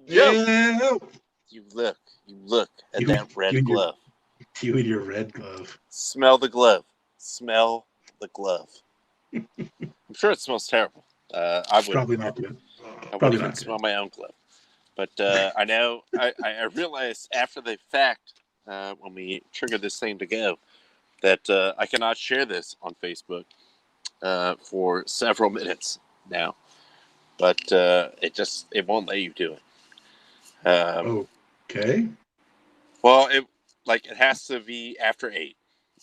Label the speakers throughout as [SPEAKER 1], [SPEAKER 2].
[SPEAKER 1] Yo,
[SPEAKER 2] Yeah.
[SPEAKER 1] you look at
[SPEAKER 2] You,
[SPEAKER 1] that red
[SPEAKER 2] you, and your,
[SPEAKER 1] glove.
[SPEAKER 2] you and your red glove.
[SPEAKER 1] Smell the glove. Smell the glove. I'm sure it smells terrible. I
[SPEAKER 2] It's
[SPEAKER 1] wouldn't
[SPEAKER 2] probably
[SPEAKER 1] even.
[SPEAKER 2] not good.
[SPEAKER 1] I
[SPEAKER 2] Probably
[SPEAKER 1] wouldn't even
[SPEAKER 2] not good.
[SPEAKER 1] smell my own glove. But I know. I realized after the fact, when we triggered this thing to go, that I cannot share this on Facebook for several minutes now. But it won't let you do it.
[SPEAKER 2] Okay.
[SPEAKER 1] Well, it has to be after 8,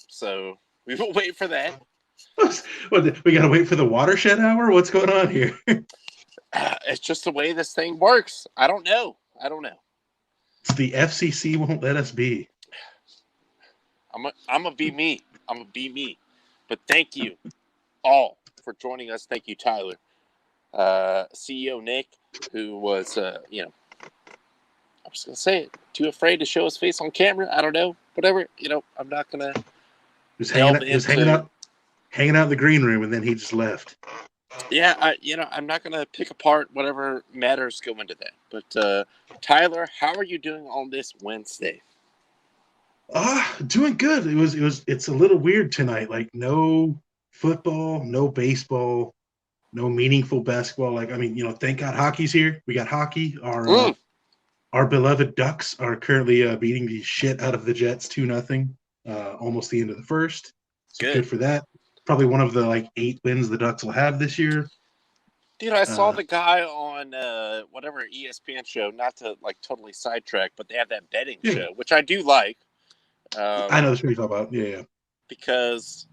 [SPEAKER 1] so we will wait for that.
[SPEAKER 2] What, we got to wait for the watershed hour? What's going on here?
[SPEAKER 1] It's just the way this thing works. I don't know.
[SPEAKER 2] The FCC won't let us be.
[SPEAKER 1] I'm gonna be me. I'm gonna be me. But thank you all for joining us. Thank you, Tyler, CEO Nick, who was I'm just gonna say it. Too afraid to show his face on camera. I don't know. Whatever. I'm not gonna
[SPEAKER 2] He was hanging
[SPEAKER 1] delve
[SPEAKER 2] out. He was
[SPEAKER 1] into.
[SPEAKER 2] hanging out in the green room, and then he just left.
[SPEAKER 1] Yeah, I'm not gonna pick apart whatever matters go into that. But Tyler, how are you doing on this Wednesday?
[SPEAKER 2] Doing good. It's a little weird tonight. Like no football, no baseball, no meaningful basketball. Like I mean, thank God hockey's here. We got hockey.
[SPEAKER 1] Mm,
[SPEAKER 2] Our beloved Ducks are currently beating the shit out of the Jets 2-0. Almost the end of the first. So
[SPEAKER 1] good.
[SPEAKER 2] good for that. Probably one of the 8 wins the Ducks will have this year.
[SPEAKER 1] Dude, I saw
[SPEAKER 2] Uh,
[SPEAKER 1] the guy on whatever ESPN show. Not to totally sidetrack, but they have that betting
[SPEAKER 2] yeah,
[SPEAKER 1] show, which I do like.
[SPEAKER 2] I
[SPEAKER 1] Um,
[SPEAKER 2] know the show you're talking about. Yeah, yeah.
[SPEAKER 1] because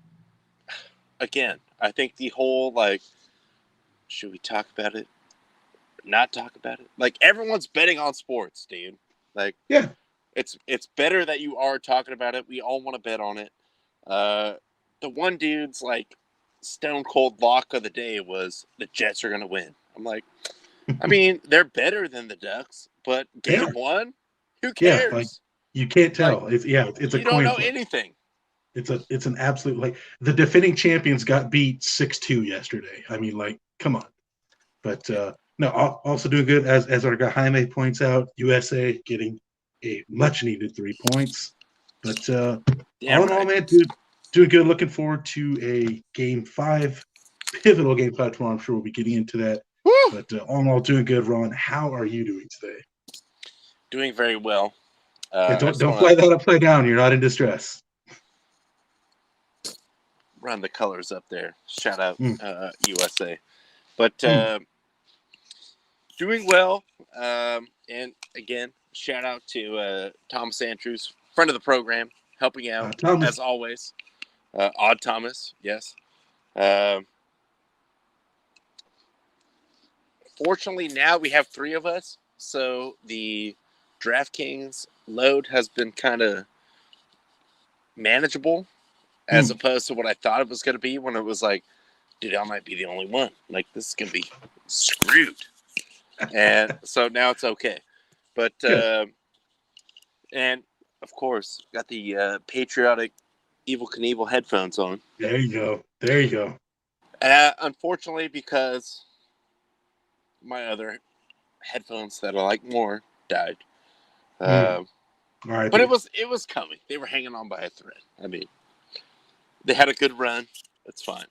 [SPEAKER 1] again, I think the whole should we talk about it? Not talk about it? Like everyone's betting on sports, dude. Like
[SPEAKER 2] Yeah.
[SPEAKER 1] it's better that you are talking about it. We all want to bet on it. Uh, the one dude's stone cold lock of the day was the Jets are gonna win. I'm like, I mean, they're better than the Ducks, but
[SPEAKER 2] They
[SPEAKER 1] game
[SPEAKER 2] are.
[SPEAKER 1] one, who
[SPEAKER 2] Yeah,
[SPEAKER 1] cares?
[SPEAKER 2] you can't
[SPEAKER 1] Like,
[SPEAKER 2] tell. It's a
[SPEAKER 1] you don't
[SPEAKER 2] coin
[SPEAKER 1] know
[SPEAKER 2] flip.
[SPEAKER 1] anything.
[SPEAKER 2] It's an absolute the defending champions got beat 6-2 yesterday. I mean, come on. But no, also doing good as our guy Jaime points out. USA getting a much needed 3 points. But all
[SPEAKER 1] Damn
[SPEAKER 2] in all,
[SPEAKER 1] right.
[SPEAKER 2] man, dude, doing good. Looking forward to a game 5, pivotal game 5 tomorrow. I'm sure we'll be getting into that.
[SPEAKER 1] Woo!
[SPEAKER 2] But all in all, doing good. Ron, how are you doing today?
[SPEAKER 1] Doing very well.
[SPEAKER 2] Yeah,
[SPEAKER 1] I
[SPEAKER 2] don't
[SPEAKER 1] just
[SPEAKER 2] don't
[SPEAKER 1] want
[SPEAKER 2] fly
[SPEAKER 1] to
[SPEAKER 2] that upside down. You're not in distress.
[SPEAKER 1] run the colors up there. Shout out
[SPEAKER 2] Mm,
[SPEAKER 1] USA. But
[SPEAKER 2] mm.
[SPEAKER 1] doing well. And again, shout out to Thomas Andrews, friend of the program, helping out
[SPEAKER 2] Thomas,
[SPEAKER 1] as always. Odd Thomas, yes. Um Fortunately, now we have 3 of us, so the DraftKings load has been kind of manageable as
[SPEAKER 2] mm.
[SPEAKER 1] opposed to what I thought it was going to be when it was like, dude, I might be the only one. Like, this is going to be screwed. And so now it's okay. But,
[SPEAKER 2] Good.
[SPEAKER 1] and of course, got the patriotic Evil Knievel headphones on.
[SPEAKER 2] There you go. There you go.
[SPEAKER 1] Unfortunately, because my other headphones that I like more died.
[SPEAKER 2] Mm.
[SPEAKER 1] Uh, but
[SPEAKER 2] R.I.P.
[SPEAKER 1] it was coming. They were hanging on by a thread. I mean, they had a good run. That's fine.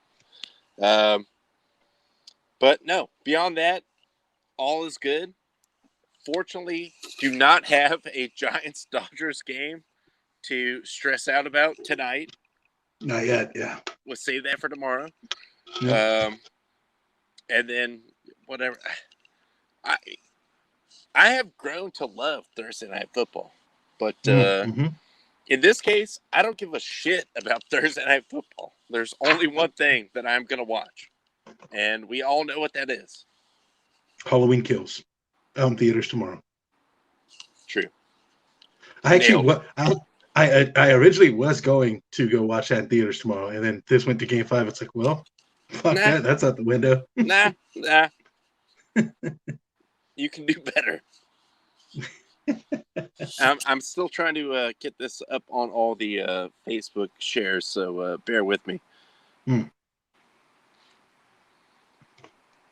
[SPEAKER 1] Um, but no, beyond that, all is good. Fortunately, do not have a Giants Dodgers game to stress out about tonight.
[SPEAKER 2] Not yet. Yeah.
[SPEAKER 1] We'll save that for tomorrow.
[SPEAKER 2] Yep.
[SPEAKER 1] Um, and then whatever. I I have grown to love Thursday night football, but
[SPEAKER 2] Mm-hmm.
[SPEAKER 1] in this case, I don't give a shit about Thursday night football. There's only one thing that I'm gonna watch, and we all know what that is.
[SPEAKER 2] Halloween Kills. Theaters tomorrow.
[SPEAKER 1] True.
[SPEAKER 2] I actually
[SPEAKER 1] Nailed it.
[SPEAKER 2] what I originally was going to go watch that in theaters tomorrow, and then this went to game 5. It's like, well, fuck
[SPEAKER 1] Nah,
[SPEAKER 2] that. That's out the window.
[SPEAKER 1] nah. You can do better. I'm still trying to get this up on all the Facebook shares, so bear with me
[SPEAKER 2] Hmm.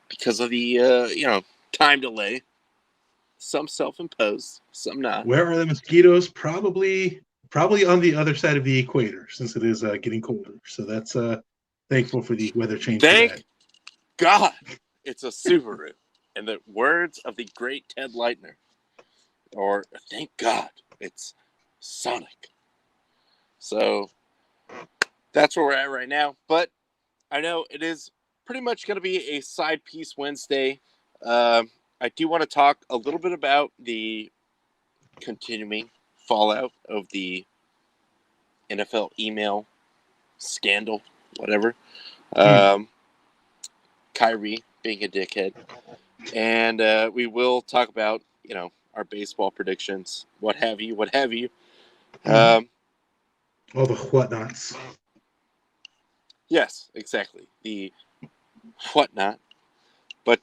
[SPEAKER 1] because of the time delay. some self-imposed, some not.
[SPEAKER 2] Where are the mosquitoes? Probably on the other side of the equator, since it is getting colder. So that's thankful for the weather change for that.
[SPEAKER 1] Thank God it's a Subaru. In the words of the great Ted Leitner, or thank God it's Sonic. So that's where we're at right now. But I know it is pretty much going to be a side piece Wednesday. I do want to talk a little bit about the continuing fallout of the NFL email scandal, whatever. Kyrie being a dickhead. And we will talk about, our baseball predictions, what have you.
[SPEAKER 2] All the whatnots.
[SPEAKER 1] Yes, exactly. The whatnot. But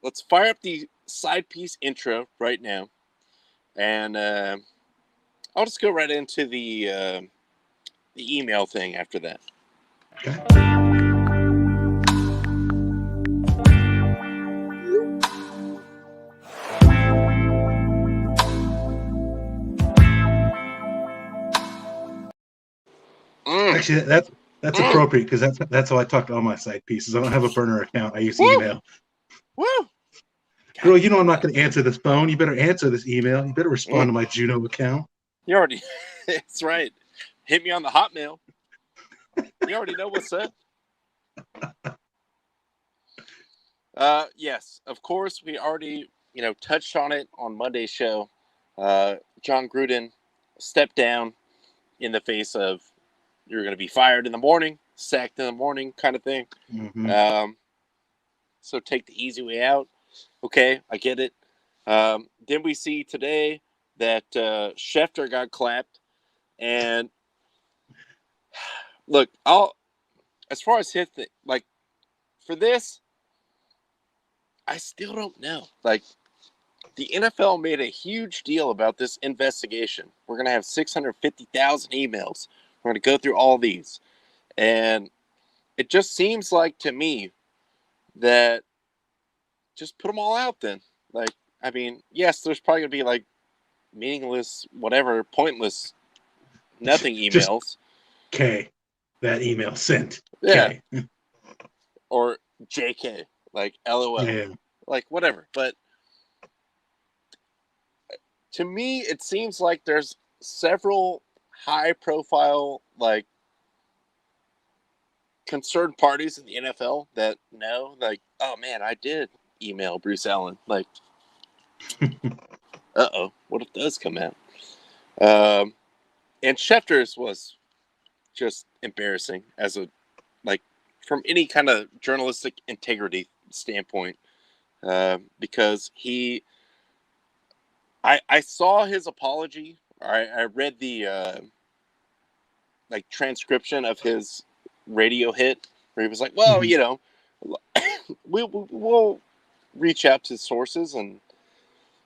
[SPEAKER 1] let's fire up the side piece intro right now. And I'll just go right into the email thing after that.
[SPEAKER 2] Okay. Actually, that's appropriate because that's how I talk to all my side pieces. I don't have a burner account. I use email.
[SPEAKER 1] Woo!
[SPEAKER 2] Girl, I'm not going to answer this phone. You better answer this email. You better respond to my Juno account.
[SPEAKER 1] You already, that's right. Hit me on the Hotmail. You already know what's up. Yes, of course, we already, touched on it on Monday's show. John Gruden stepped down in the face of you're going to be fired in the morning, sacked in the morning kind of thing.
[SPEAKER 2] Mm-hmm.
[SPEAKER 1] So take the easy way out. Okay, I get it. Then we see today that Schefter got clapped. And look, as far as his thing, for this, I still don't know. The NFL made a huge deal about this investigation. We're going to have 650,000 emails. We're going to go through all these. And it just seems like to me that just put them all out then. Yes, there's probably going to be meaningless, whatever, pointless, nothing emails.
[SPEAKER 2] Just K, that email sent.
[SPEAKER 1] Yeah.
[SPEAKER 2] K.
[SPEAKER 1] Or JK, LOL.
[SPEAKER 2] Yeah.
[SPEAKER 1] Whatever. But to me, it seems like there's several high-profile, concerned parties in the NFL that know, oh man, I did email Bruce Allen. Uh-oh, what if it does come out? And Schefter's was just embarrassing as from any kind of journalistic integrity standpoint, because I saw his apology. I read the transcription of his radio hit where he was like, well, we'll reach out to sources and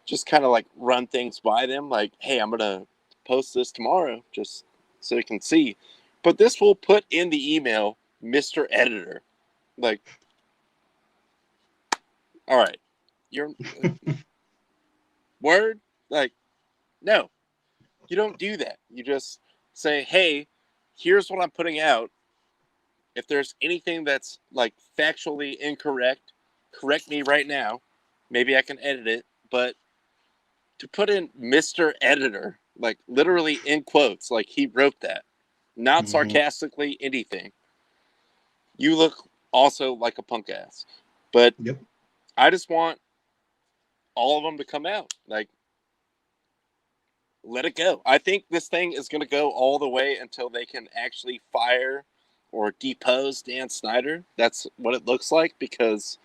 [SPEAKER 1] just kind of run things by them. Hey, I'm going to post this tomorrow just so you can see. But this will put in the email, Mr. Editor. All right. You're word? No. You don't do that. You just say, hey, here's what I'm putting out. If there's anything that's factually incorrect, correct me right now. Maybe I can edit it. But to put in Mr. Editor, literally in quotes, he wrote that, not sarcastically anything. You look also like a punk ass. But
[SPEAKER 2] yep.
[SPEAKER 1] I just want all of them to come out. Let it go. I think this thing is going to go all the way until they can actually fire or depose Dan Snyder. That's what it looks like, because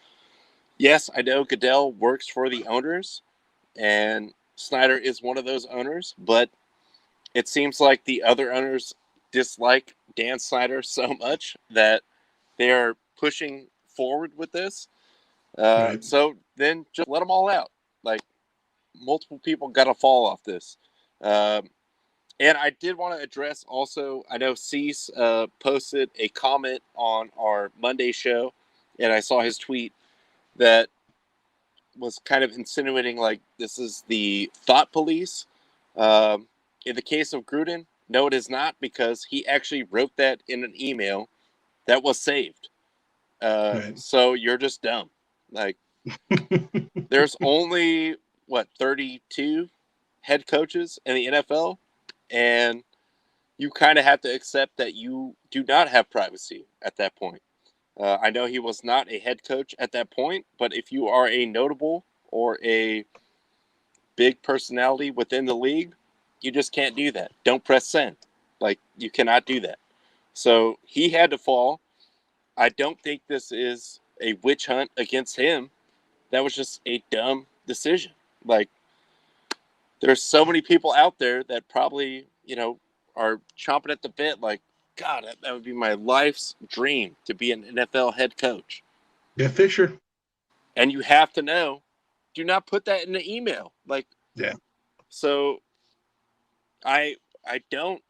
[SPEAKER 1] yes, I know Goodell works for the owners and Snyder is one of those owners, but it seems like the other owners dislike Dan Snyder so much that they're pushing forward with this. Right. So then just let them all out. Multiple people got to fall off this. And I did want to address also, I know Cease posted a comment on our Monday show, and I saw his tweet that was kind of insinuating like this is the thought police. In the case of Gruden, no, it is not, because he actually wrote that in an email that was saved.
[SPEAKER 2] Right.
[SPEAKER 1] So you're just dumb. Like, there's only 32 head coaches in the NFL, and you kind of have to accept that you do not have privacy at that point. I know he was not a head coach at that point, but if you are a notable or a big personality within the league, you just can't do that. Don't press send. Like, you cannot do that. So he had to fall. I don't think this is a witch hunt against him. That was just a dumb decision. Like, there's so many people out there that probably, are chomping at the bit. Like, God, that would be my life's dream, to be an NFL head coach.
[SPEAKER 2] Yeah, Fisher.
[SPEAKER 1] And you have to know, do not put that in the email. Like,
[SPEAKER 2] Yeah.
[SPEAKER 1] So I don't,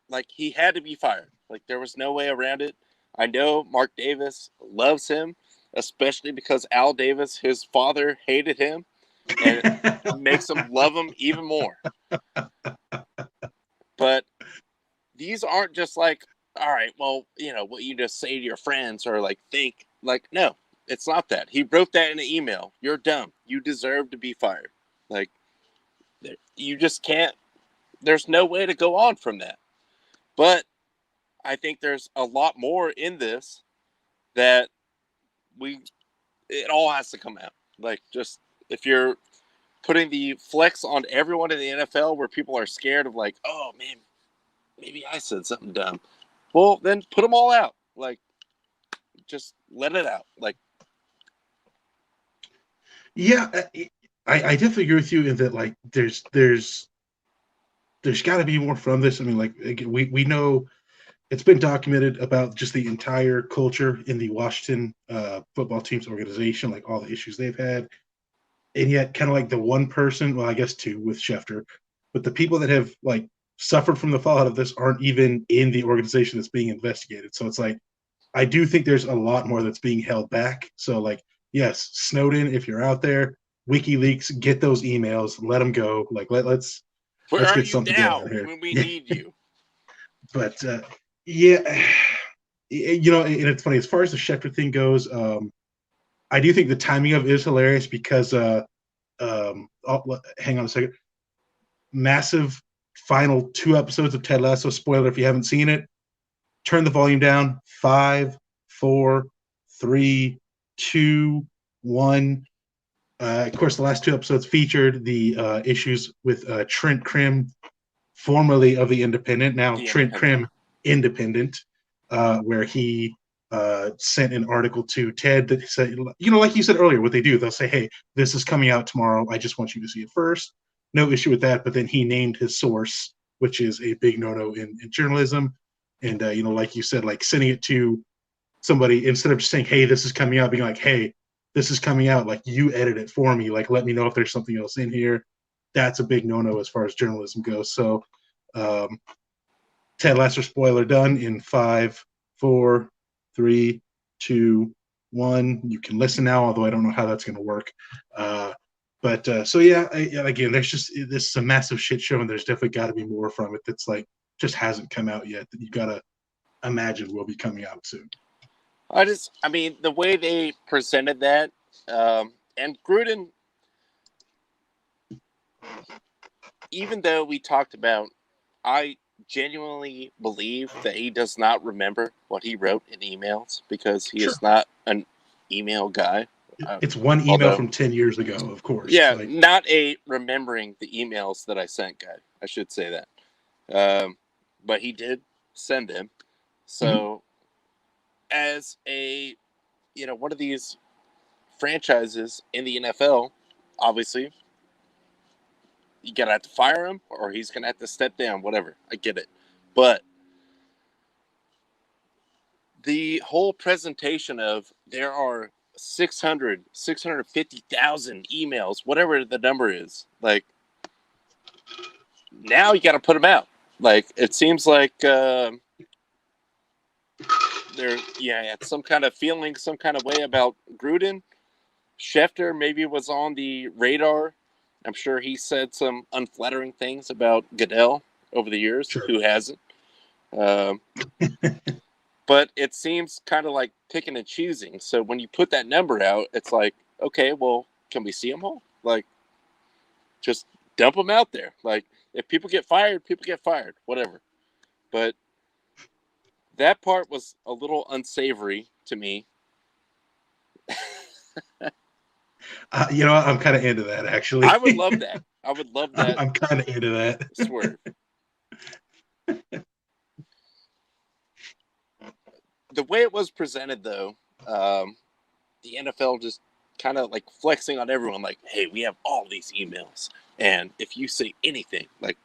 [SPEAKER 1] like, he had to be fired. Like, there was no way around it. I know Mark Davis loves him, especially because Al Davis, his father, hated him, and it makes him love him even more. But these aren't just like, all right, well, what you just say to your friends or like think. Like, no, it's not that. He wrote that in an email. You're dumb. You deserve to be fired. Like, you just can't. There's no way to go on from that. But I think there's a lot more in this that it all has to come out. Like, just if you're putting the flex on everyone in the NFL where people are scared of, like, oh man, maybe I said something dumb. Well, then put them all out. Like, just let it out. Like,
[SPEAKER 2] yeah, I definitely agree with you in that, like, there's got to be more from this. I mean, like, we know it's been documented about just the entire culture in the Washington football team's organization, like all the issues they've had, and yet kind of like the one person, well, I guess two with Schefter, but the people that have like suffered from the fallout of this aren't even in the organization that's being investigated. So it's like, I do think there's a lot more that's being held back. So, like, yes, Snowden, if you're out there, WikiLeaks, get those emails, let them go. Like, let's
[SPEAKER 1] where are
[SPEAKER 2] get
[SPEAKER 1] you
[SPEAKER 2] something
[SPEAKER 1] now
[SPEAKER 2] going here.
[SPEAKER 1] when we
[SPEAKER 2] Yeah.
[SPEAKER 1] need you?
[SPEAKER 2] But yeah, and it's funny as far as the Schefter thing goes. I do think the timing of it is hilarious because hang on a second. Massive final 2 episodes of Ted Lasso. Spoiler if you haven't seen it. Turn the volume down. 5, 4, 3, 2, 1. Of course, the last 2 episodes featured the issues with Trent Crimm, formerly of The Independent, now Trent Crimm Independent, where he sent an article to Ted that said, like you said earlier, what they do, they'll say, hey, this is coming out tomorrow. I just want you to see it first. No issue with that. But then he named his source, which is a big no-no in journalism. And, like you said, like sending it to somebody instead of just saying, hey, this is coming out, being like, hey, this is coming out. Like, you edit it for me. Like, let me know if there's something else in here. That's a big no-no as far as journalism goes. So Ted Lasso spoiler done in 5, 4, 3, 2, 1. You can listen now, although I don't know how that's going to work. So yeah, again, this is a massive shit show, and there's definitely got to be more from it that's like just hasn't come out yet that you got to imagine will be coming out soon.
[SPEAKER 1] I mean, the way they presented that, and Gruden, even though we talked about, I genuinely believe that he does not remember what he wrote in emails because he is not an email guy.
[SPEAKER 2] It's one email from 10 years ago, of course.
[SPEAKER 1] Yeah, not a remembering the emails that I sent guy. I should say that. But he did send them. So as a, one of these franchises in the NFL, obviously, you're going to have to fire him or he's going to have to step down, whatever. I get it. But the whole presentation of there are 650,000 emails, whatever the number is, like, now you got to put them out. Like, it seems like it's some kind of feeling, some kind of way about Gruden. Schefter maybe was on the radar. I'm sure he said some unflattering things about Goodell over the years.
[SPEAKER 2] Sure.
[SPEAKER 1] Who hasn't? Um, but it seems kind of like picking and choosing. So when you put that number out, it's like, okay, well, can we see them all? Like, just dump them out there. Like, if people get fired, whatever. But that part was a little unsavory to me.
[SPEAKER 2] I'm kind of into that, actually.
[SPEAKER 1] I would love that. I would love that
[SPEAKER 2] I'm kind of into that.
[SPEAKER 1] swerve. The way it was presented, though, the NFL just kind of like flexing on everyone, like, hey, we have all these emails. And if you say anything, like,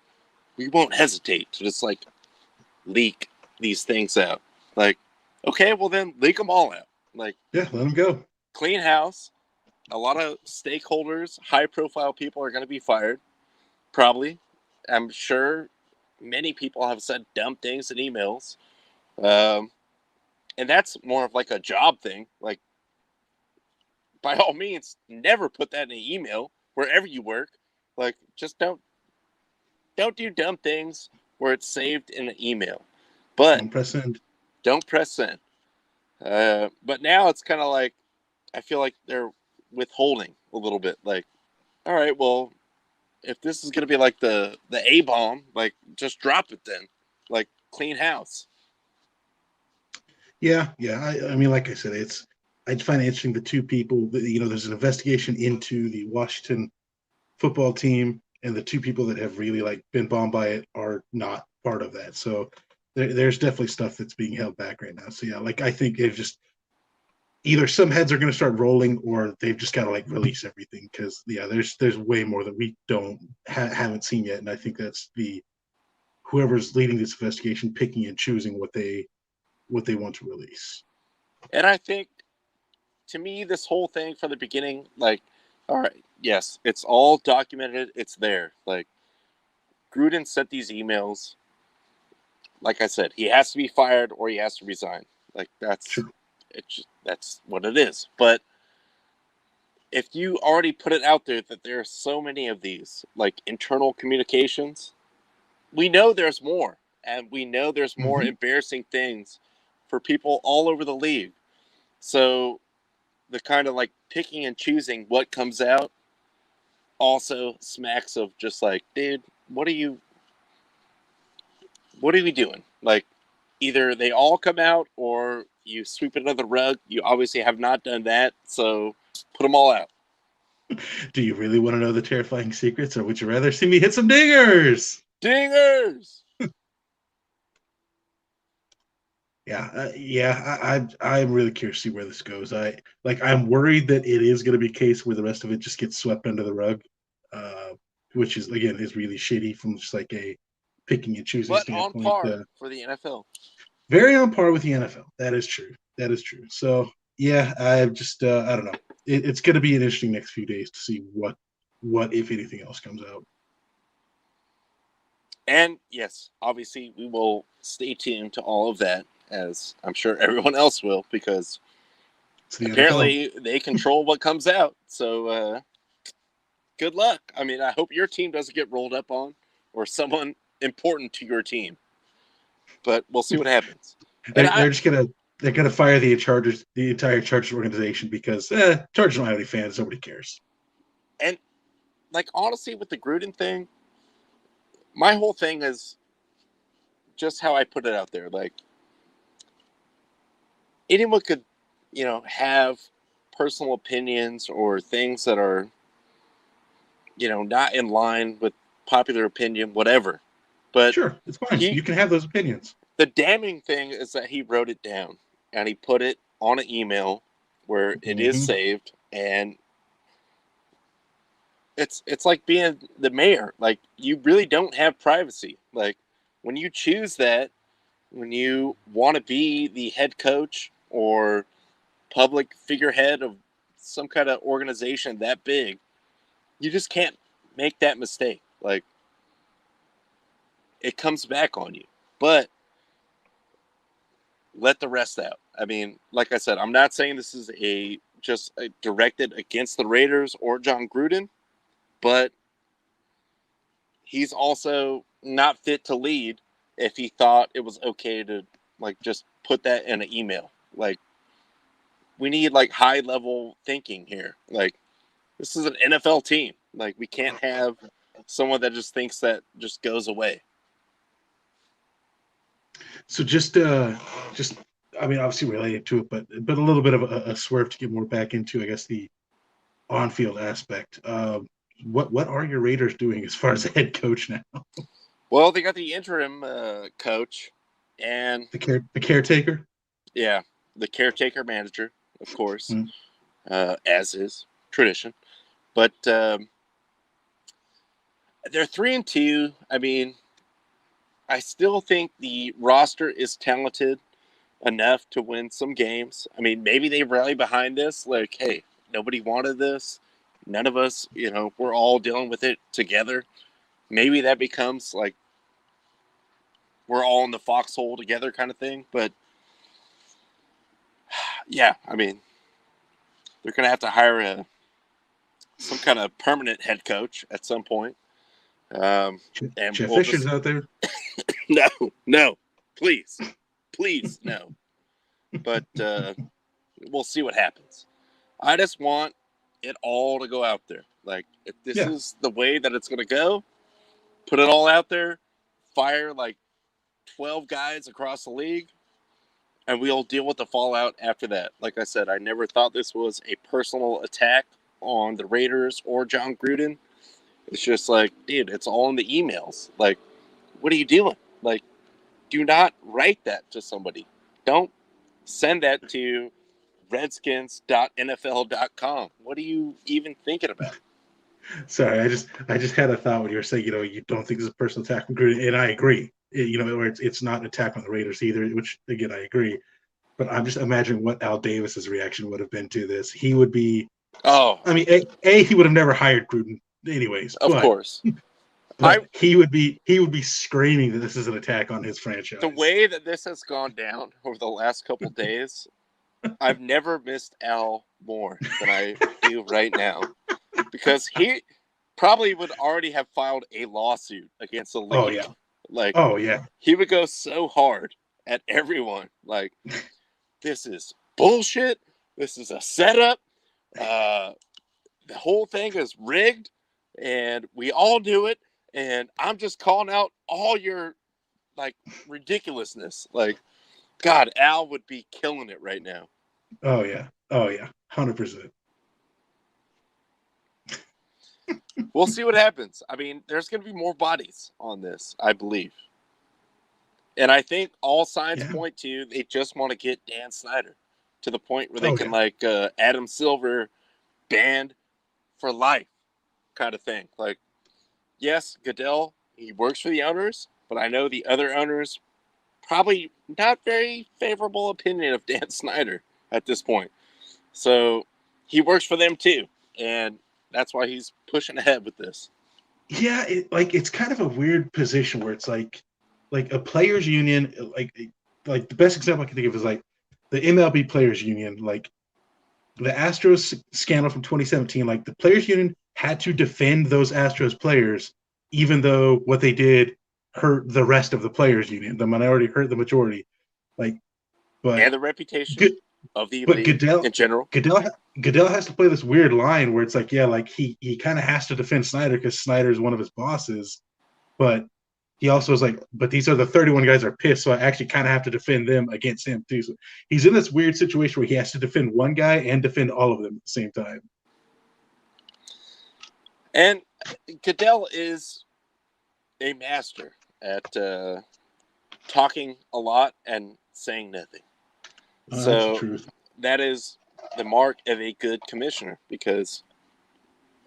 [SPEAKER 1] we won't hesitate to just like leak these things out. Like, okay, well then leak them all out. Like,
[SPEAKER 2] Yeah, let them go.
[SPEAKER 1] clean house. A lot of stakeholders, high profile people are going to be fired. Probably. I'm sure many people have said dumb things in emails. And that's more of like a job thing. Like, by all means, never put that in an email wherever you work. Like, just don't do dumb things where it's saved in an email. But
[SPEAKER 2] Don't press send.
[SPEAKER 1] Don't press send. But now it's kind of like I feel like they're withholding a little bit. Like, all right, well, if this is gonna be like the A bomb, like just drop it then. Like, clean house.
[SPEAKER 2] Yeah. I mean, like I said, I find it interesting the two people. There's an investigation into the Washington football team, and the two people that have really like been bombed by it are not part of that. So there's definitely stuff that's being held back right now. So yeah, like I think they've just either some heads are going to start rolling, or they've just got to like release everything, because yeah, there's way more that we haven't seen yet, and I think that's the whoever's leading this investigation picking and choosing what they want to release.
[SPEAKER 1] And I think, to me, this whole thing from the beginning, like, all right, yes, it's all documented. It's there. Like, Gruden sent these emails. Like I said, he has to be fired or he has to resign. Like,
[SPEAKER 2] Sure.
[SPEAKER 1] that's what it is. But if you already put it out there that there are so many of these, like, internal communications, we know there's more. And we know there's more embarrassing things for people all over the league. So the kind of like picking and choosing what comes out also smacks of just like, dude, what are we doing? Like, either they all come out or you sweep it under the rug. You obviously have not done that, so put them all out.
[SPEAKER 2] Do you really want to know the terrifying secrets, or would you rather see me hit some dingers?
[SPEAKER 1] Dingers!
[SPEAKER 2] I'm really curious to see where this goes. I'm worried that it is going to be a case where the rest of it just gets swept under the rug, which is really shitty from just like a picking and choosing
[SPEAKER 1] But on
[SPEAKER 2] standpoint.
[SPEAKER 1] par for the NFL.
[SPEAKER 2] Very on par with the NFL. That is true. So yeah, I just I don't know. It's going to be an interesting next few days to see what if anything else comes out.
[SPEAKER 1] And yes, obviously we will stay tuned to all of that, as I'm sure everyone else will, because apparently they control what comes out. So good luck. I mean, I hope your team doesn't get rolled up on, or someone important to your team. But we'll see what happens.
[SPEAKER 2] They're gonna fire the entire Chargers organization, because Chargers don't have any fans. Nobody cares.
[SPEAKER 1] And like, honestly, with the Gruden thing, my whole thing is just how I put it out there. Like, anyone could, have personal opinions or things that are, not in line with popular opinion, whatever. But
[SPEAKER 2] sure, it's fine. You can have those opinions.
[SPEAKER 1] The damning thing is that he wrote it down and he put it on an email where it is saved, and it's like being the mayor. Like, you really don't have privacy. Like, when you choose that, when you want to be the head coach or public figurehead of some kind of organization that big, you just can't make that mistake. Like, it comes back on you. But let the rest out. I mean, like I said, I'm not saying this is a just directed against the Raiders or John Gruden, but he's also not fit to lead if he thought it was okay to just put that in an email. We need high level thinking here. This is an NFL team. We can't have someone that just thinks that just goes away.
[SPEAKER 2] So just I mean, obviously related to it, but a little bit of a swerve to get more back into, I guess, the on-field aspect. What are your Raiders doing as far as a head coach now?
[SPEAKER 1] Well, they got the interim coach and
[SPEAKER 2] the caretaker.
[SPEAKER 1] Yeah, the caretaker manager, of course, as is tradition. But they're 3-2. I mean, I still think the roster is talented enough to win some games. I mean, maybe they rally behind this. Hey, nobody wanted this. None of us, we're all dealing with it together. Maybe that becomes we're all in the foxhole together kind of thing. But yeah, I mean, they're going to have to hire some kind of permanent head coach at some point. And
[SPEAKER 2] Jeff Fisher's out there.
[SPEAKER 1] No, please, no. But we'll see what happens. I just want it all to go out there. If this is the way that it's going to go, put it all out there, fire 12 guys across the league, and we'll deal with the fallout after that. Like I said, I never thought this was a personal attack on the Raiders or John Gruden. It's just dude, it's all in the emails. What are you doing? Do not write that to somebody. Don't send that to redskins.nfl.com. What are you even thinking about?
[SPEAKER 2] Sorry, I just had a thought when you were saying, you don't think it's a personal attack on Gruden, and I agree. Or it's not an attack on the Raiders either, which again I agree. But I'm just imagining what Al Davis's reaction would have been to this. He would be.
[SPEAKER 1] Oh,
[SPEAKER 2] I mean, he would have never hired Gruden, anyways.
[SPEAKER 1] Of course.
[SPEAKER 2] But he would be screaming that this is an attack on his franchise.
[SPEAKER 1] The way that this has gone down over the last couple of days, I've never missed Al more than I do right now, because he probably would already have filed a lawsuit against the league.
[SPEAKER 2] Oh yeah.
[SPEAKER 1] He would go so hard at everyone. This is bullshit. This is a setup. The whole thing is rigged, and we all do it. And I'm just calling out all your ridiculousness. God, Al would be killing it right now.
[SPEAKER 2] Oh yeah, 100%.
[SPEAKER 1] We'll see what happens. I mean, there's going to be more bodies on this, I believe. And I think all signs point to they just want to get Dan Snyder to the point where they can Adam Silver banned for life kind of thing. Yes, Goodell, he works for the owners, but I know the other owners probably not very favorable opinion of Dan Snyder at this point. So he works for them too, and that's why he's pushing ahead with this.
[SPEAKER 2] Yeah, it's kind of a weird position where it's like a players' union. Like the best example I can think of is the MLB players' union. The Astros scandal from 2017. The players' union had to defend those Astros players, even though what they did hurt the rest of the players' union. The minority hurt the majority. But
[SPEAKER 1] and the reputation of the league
[SPEAKER 2] Goodell,
[SPEAKER 1] in general.
[SPEAKER 2] Goodell has to play this weird line where it's he kind of has to defend Snyder because Snyder is one of his bosses, but he also is but these are the 31 guys are pissed, so I actually kind of have to defend them against him too. So he's in this weird situation where he has to defend one guy and defend all of them at the same time.
[SPEAKER 1] And Goodell is a master at talking a lot and saying nothing. So that is the mark of a good commissioner, because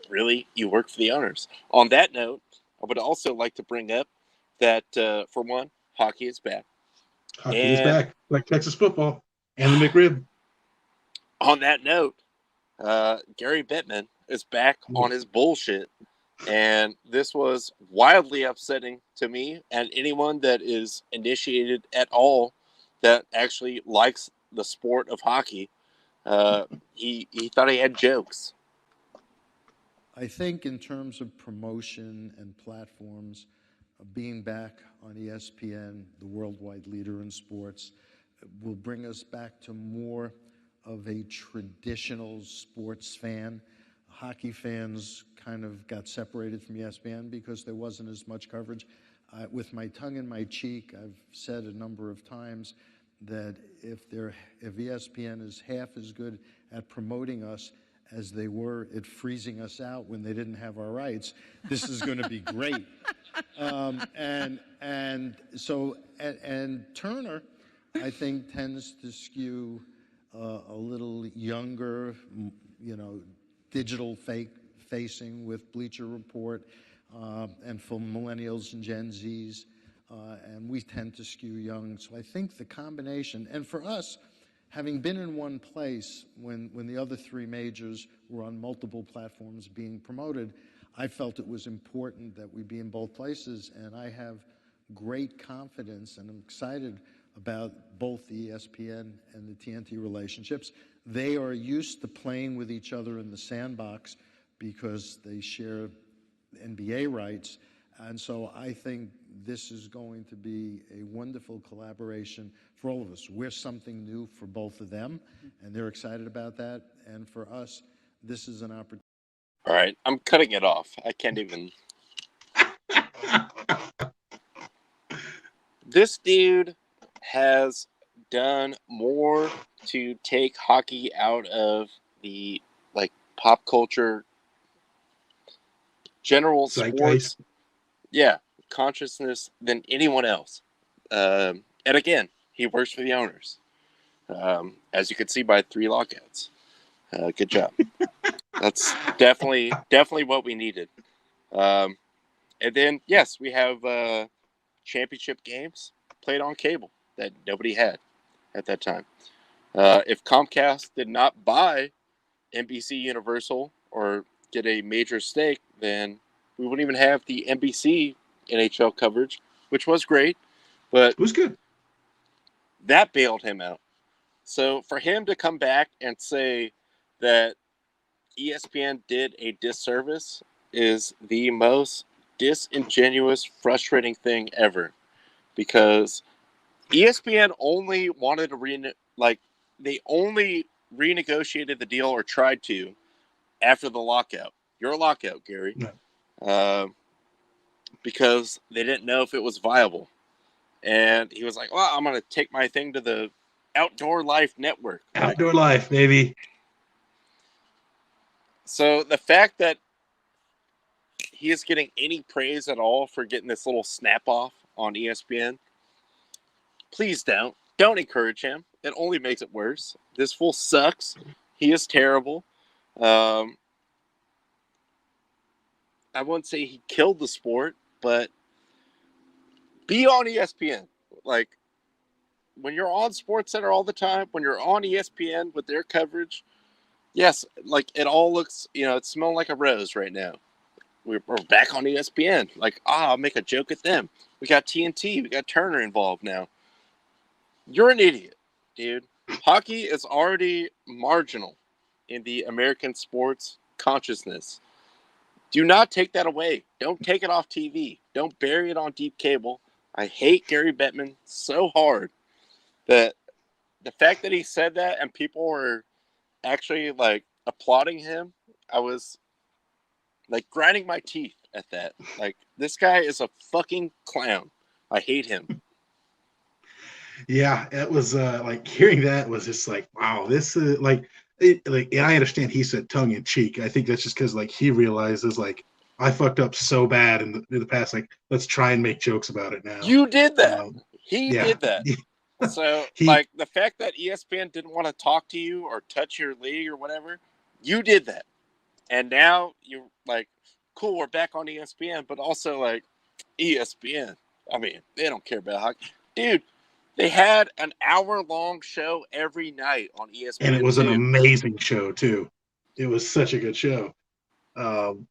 [SPEAKER 1] really you work for the owners. On that note, I would also like to bring up that, for one, hockey is back.
[SPEAKER 2] Hockey is back, like Texas football and the McRib.
[SPEAKER 1] On that note, Gary Bettman is back on his bullshit. And this was wildly upsetting to me and anyone that is initiated at all that actually likes the sport of hockey. He thought he had jokes.
[SPEAKER 3] I think in terms of promotion and platforms, being back on ESPN, the worldwide leader in sports, will bring us back to more of a traditional sports fan. Hockey fans kind of got separated from ESPN because there wasn't as much coverage. With my tongue in my cheek, I've said a number of times that if ESPN is half as good at promoting us as they were at freezing us out when they didn't have our rights, this is going to be great. And Turner, I think, tends to skew a little younger, digital facing with Bleacher Report, and for millennials and Gen Zs, and we tend to skew young. So I think the combination, and for us, having been in one place when the other three majors were on multiple platforms being promoted, I felt it was important that we be in both places, and I have great confidence, and I'm excited about both the ESPN and the TNT relationships. They are used to playing with each other in the sandbox because they share NBA rights, and so I think this is going to be a wonderful collaboration for all of us. We're something new for both of them, and they're excited about that, and for us, this is an opportunity.
[SPEAKER 1] All right, I'm cutting it off. I can't even. This dude has done more to take hockey out of the pop culture, general sports, consciousness than anyone else. And again, he works for the owners, as you can see by 3 lockouts. Good job. That's definitely what we needed. And then, yes, we have championship games played on cable that nobody had at that time. If Comcast did not buy NBC Universal or get a major stake, then we wouldn't even have the NBC NHL coverage, which was great, but
[SPEAKER 2] it was good.
[SPEAKER 1] That bailed him out. So for him to come back and say that ESPN did a disservice is the most disingenuous, frustrating thing ever, because ESPN only wanted to they only renegotiated the deal or tried to after the lockout. You're a lockout, Gary.
[SPEAKER 2] Yeah.
[SPEAKER 1] Because they didn't know if it was viable. And he was like, well, I'm going to take my thing to the Outdoor Life Network.
[SPEAKER 2] Outdoor Life, baby.
[SPEAKER 1] So the fact that he is getting any praise at all for getting this little snap off on ESPN, please don't. Don't encourage him. It only makes it worse. This fool sucks. He is terrible. I wouldn't say he killed the sport, but be on ESPN. When you're on SportsCenter all the time, when you're on ESPN with their coverage, yes, it all looks, it's smelling like a rose right now. We're back on ESPN. I'll make a joke at them. We got TNT. We got Turner involved now. You're an idiot, dude. Hockey is already marginal in the American sports consciousness. Do not take that away. Don't take it off TV. Don't bury it on deep cable. I hate Gary Bettman so hard that the fact that he said that and people were actually applauding him, I was grinding my teeth at that. This guy is a fucking clown. I hate him.
[SPEAKER 2] Yeah, it was hearing that was just wow, this is and I understand he said tongue in cheek. I think that's just because he realizes I fucked up so bad in the past. Let's try and make jokes about it now.
[SPEAKER 1] You did that. He did that. So the fact that ESPN didn't want to talk to you or touch your league or whatever, you did that. And now you're cool, we're back on ESPN, but also ESPN. I mean, they don't care about hockey. Dude, they had an hour-long show every night on ESPN.
[SPEAKER 2] And it was an amazing show, too. It was such a good show. Because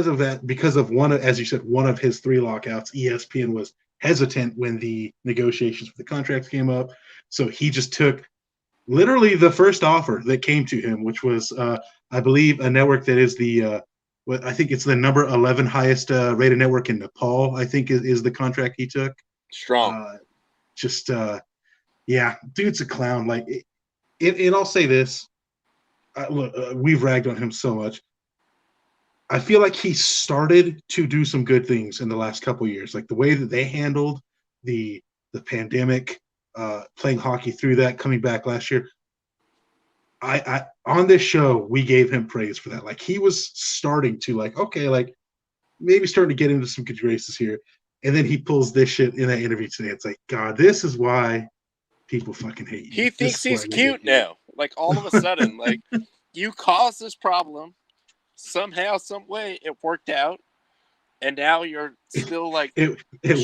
[SPEAKER 2] of that, because of as you said, one of his 3 lockouts, ESPN was hesitant when the negotiations for the contracts came up. So he just took literally the first offer that came to him, which was, I believe, a network that is I think it's the number 11 highest rated network in Nepal. I think is the contract he took.
[SPEAKER 1] Strong.
[SPEAKER 2] Just yeah, dude's a clown. Like, and I'll say this: look, we've ragged on him so much. I feel like he started to do some good things in the last couple of years, like the way that they handled the pandemic, playing hockey through that, coming back last year. I on this show we gave him praise for that. Like, he was starting to, like, okay, like maybe starting to get into some good graces here, and then he pulls this shit in that interview today. It's like, God, this is why people fucking hate you.
[SPEAKER 1] He thinks he's cute now. Like, all of a sudden, like, you caused this problem. Somehow, some way, it worked out, and now you're still like
[SPEAKER 2] it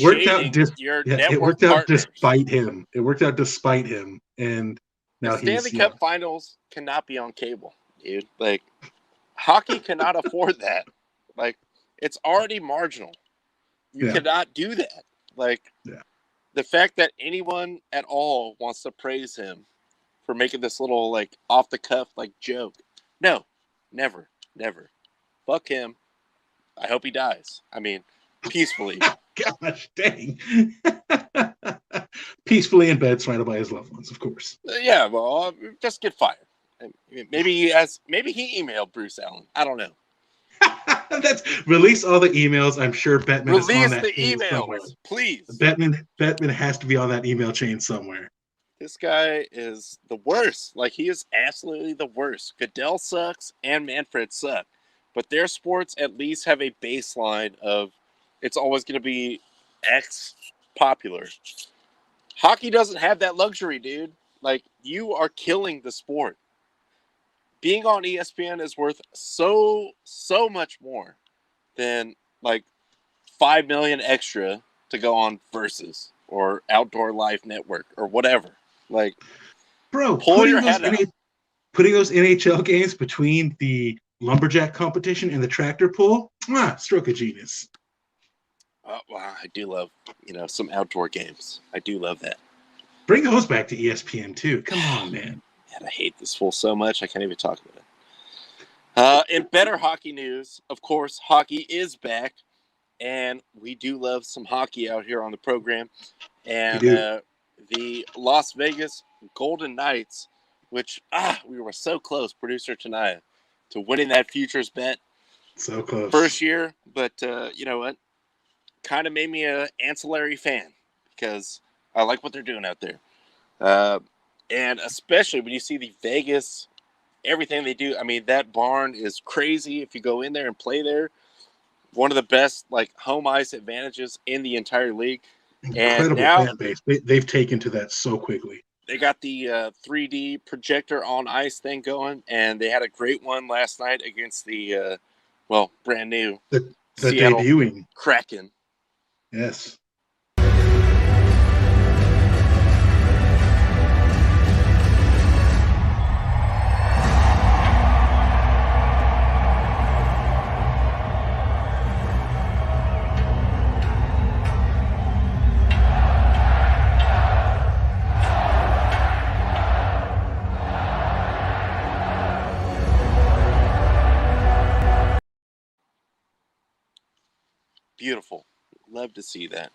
[SPEAKER 2] worked out.
[SPEAKER 1] It
[SPEAKER 2] worked out despite him. It worked out despite him, and now
[SPEAKER 1] the Stanley Cup Finals cannot be on cable, dude. Like, hockey cannot afford that. Like, it's already marginal. You cannot do that. Like, the fact that anyone at all wants to praise him for making this little, like, off the cuff, like, joke. No, never. Fuck him. I hope he dies. I mean, peacefully.
[SPEAKER 2] Gosh dang. Peacefully in bed, surrounded by his loved ones, of course.
[SPEAKER 1] Yeah, well, just get fired. Maybe he emailed Bruce Allen. I don't know.
[SPEAKER 2] Release all the emails. I'm sure Bettman is on that
[SPEAKER 1] the
[SPEAKER 2] chain
[SPEAKER 1] emails,
[SPEAKER 2] somewhere.
[SPEAKER 1] Please.
[SPEAKER 2] Bettman has to be on that email chain somewhere.
[SPEAKER 1] This guy is the worst. Like, he is absolutely the worst. Goodell sucks and Manfred suck. But their sports at least have a baseline of it's always going to be X popular. Hockey doesn't have that luxury, dude. Like, you are killing the sport. Being on ESPN is worth so much more than, like, $5 million extra to go on Versus or Outdoor Life Network or whatever. Like,
[SPEAKER 2] bro,
[SPEAKER 1] pull your head out.
[SPEAKER 2] Putting those NHL games between the lumberjack competition and the tractor pull, stroke of genius.
[SPEAKER 1] Wow, I do love, some outdoor games. I do love that.
[SPEAKER 2] Bring those back to ESPN too. Come on, man.
[SPEAKER 1] I hate this fool so much I can't even talk about it. In better hockey news, of course, hockey is back, and we do love some hockey out here on the program. And the Las Vegas Golden Knights, which we were so close, producer Tanaya, to winning that futures bet.
[SPEAKER 2] So close.
[SPEAKER 1] First year, but you know what? Kind of made me an ancillary fan because I like what they're doing out there. And especially when you see the Vegas, everything they do. I mean, that barn is crazy. If you go in there and play there, one of the best, like, home ice advantages in the entire league.
[SPEAKER 2] Incredible fan base. They've taken to that so quickly.
[SPEAKER 1] They got the 3D projector on ice thing going, and they had a great one last night against the, brand new
[SPEAKER 2] the
[SPEAKER 1] Seattle
[SPEAKER 2] debuting
[SPEAKER 1] Kraken.
[SPEAKER 2] Yes.
[SPEAKER 1] Beautiful. Love to see that.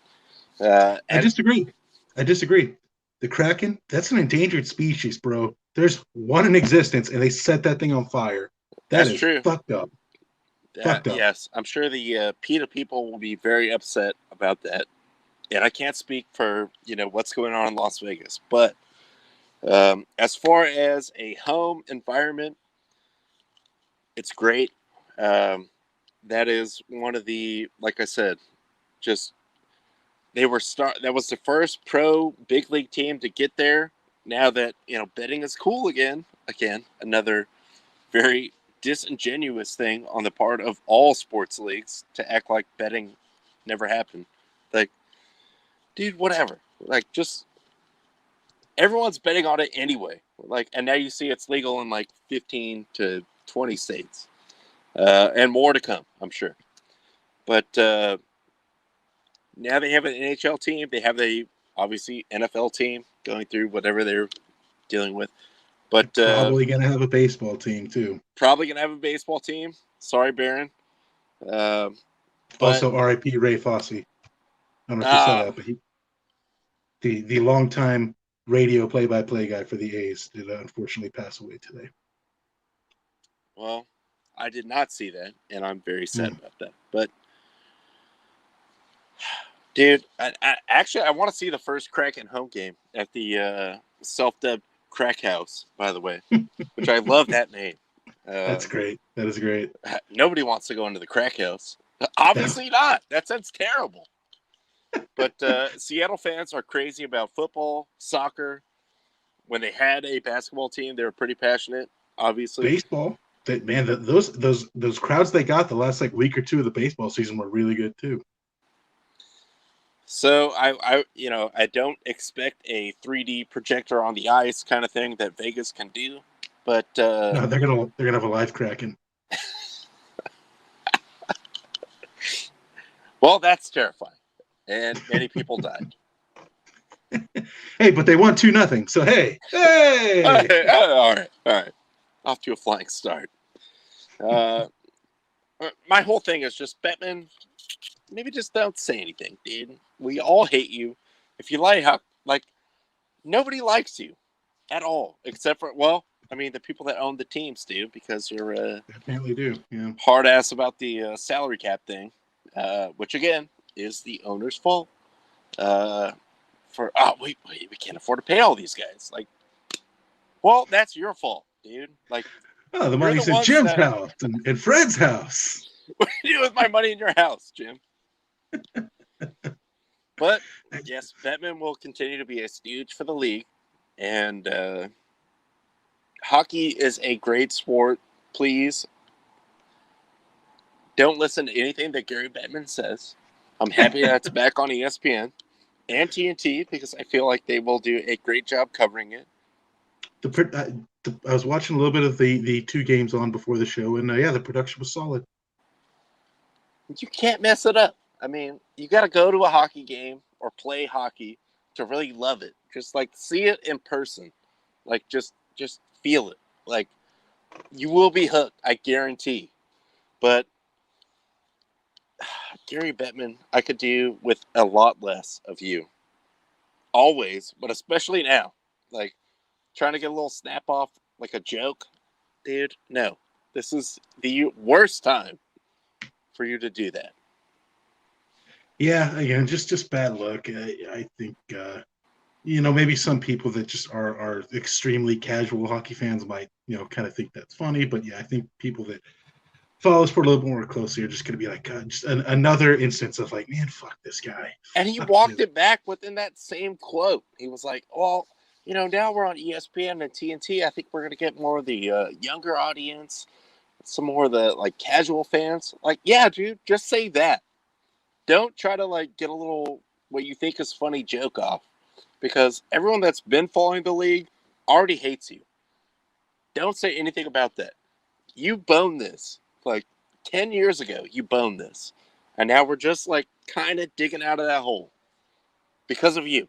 [SPEAKER 2] I disagree. The Kraken, that's an endangered species, bro. There's one in existence, and they set that thing on fire. That's true. Fucked up.
[SPEAKER 1] Yes, I'm sure the PETA people will be very upset about that. And I can't speak for, what's going on in Las Vegas. But as far as a home environment, it's great. That is one of the, like I said, just that was the first pro big league team to get there. Now that, betting is cool again, another very disingenuous thing on the part of all sports leagues to act like betting never happened. Like, dude, whatever. Like, just everyone's betting on it anyway. Like, and now you see it's legal in like 15 to 20 states. And more to come, I'm sure. But now they have an NHL team. They have the, obviously, NFL team. going through whatever they're dealing with. But
[SPEAKER 2] Probably gonna have a baseball team too.
[SPEAKER 1] probably gonna have a baseball team. Sorry, Baron. But
[SPEAKER 2] Also, R.I.P. Ray Fosse. I don't know if you saw that, but the longtime radio play-by-play guy for the A's did unfortunately pass away today.
[SPEAKER 1] well, I did not see that, and I'm very sad about that. But dude, I want to see the first Kraken home game at the self-dubbed Crack House, by the way, which I love that name.
[SPEAKER 2] That's great. That is great.
[SPEAKER 1] Nobody wants to go into the Crack House. Obviously not. That sounds terrible. But Seattle fans are crazy about football, soccer. When they had a basketball team, they were pretty passionate, obviously.
[SPEAKER 2] Baseball. Those crowds they got the last week or two of the baseball season were really good too.
[SPEAKER 1] So I don't expect a 3D projector on the ice kind of thing that Vegas can do, but
[SPEAKER 2] no, they're gonna have a live Kraken.
[SPEAKER 1] Well, that's terrifying, and many people died.
[SPEAKER 2] Hey, but they won 2-0. So hey,
[SPEAKER 1] all right, off to a flying start. My whole thing is just Bettman. Maybe just don't say anything, dude. We all hate you. If you like nobody likes you at all, except for the people that own the teams do, because you're
[SPEAKER 2] apparently do. Yeah.
[SPEAKER 1] hard ass about the salary cap thing, which again is the owner's fault. We can't afford to pay all these guys. Well, that's your fault, dude.
[SPEAKER 2] The money's in Jim's house and Fred's house.
[SPEAKER 1] What do you do with my money in your house, Jim? But yes, Bettman will continue to be a stooge for the league, and hockey is a great sport. Please don't listen to anything that Gary Bettman says. I'm happy that it's back on ESPN and TNT because I feel like they will do a great job covering it.
[SPEAKER 2] I was watching a little bit of the 2 games on before the show, and the production was solid.
[SPEAKER 1] You can't mess it up. I mean, you got to go to a hockey game or play hockey to really love it. Just see it in person. Just feel it. You will be hooked, I guarantee. But Gary Bettman, I could do with a lot less of you. Always, but especially now. Trying to get a little snap off like a joke. Dude, no. This is the worst time for you to do that.
[SPEAKER 2] Yeah, again, just bad luck. I think maybe some people that just are extremely casual hockey fans might kind of think that's funny, but yeah, I think people that follow the sport a little more closely are just going to be like, just another instance of man, fuck this guy.
[SPEAKER 1] And he walked it back within that same quote. He was like, well, now we're on ESPN and TNT. I think we're going to get more of the younger audience, some more of the casual fans. Yeah, dude, just say that. Don't try to get a little what you think is funny joke off, because everyone that's been following the league already hates you. Don't say anything about that. You boned this 10 years ago. You boned this, and now we're just kind of digging out of that hole because of you.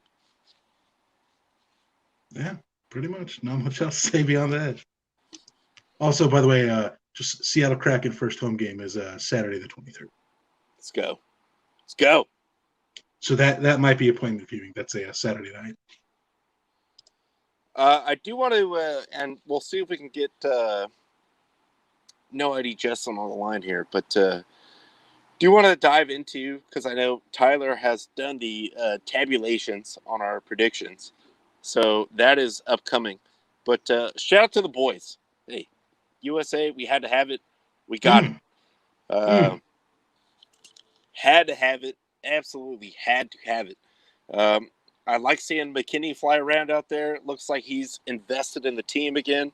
[SPEAKER 2] Yeah, pretty much. Not much else to say beyond that. Also, by the way, just Seattle Kraken first home game is Saturday the 23rd.
[SPEAKER 1] Let's go. Let's go.
[SPEAKER 2] So that might be appointment viewing. That's a Saturday night.
[SPEAKER 1] I do want to, and we'll see if we can get No ID Justin on the line here, but do you want to dive into, because I know Tyler has done the tabulations on our predictions, so that is upcoming. But shout out to the boys. Hey, USA, we had to have it. We got it. Had to have it. Absolutely had to have it. I like seeing McKinney fly around out there. It looks like he's invested in the team again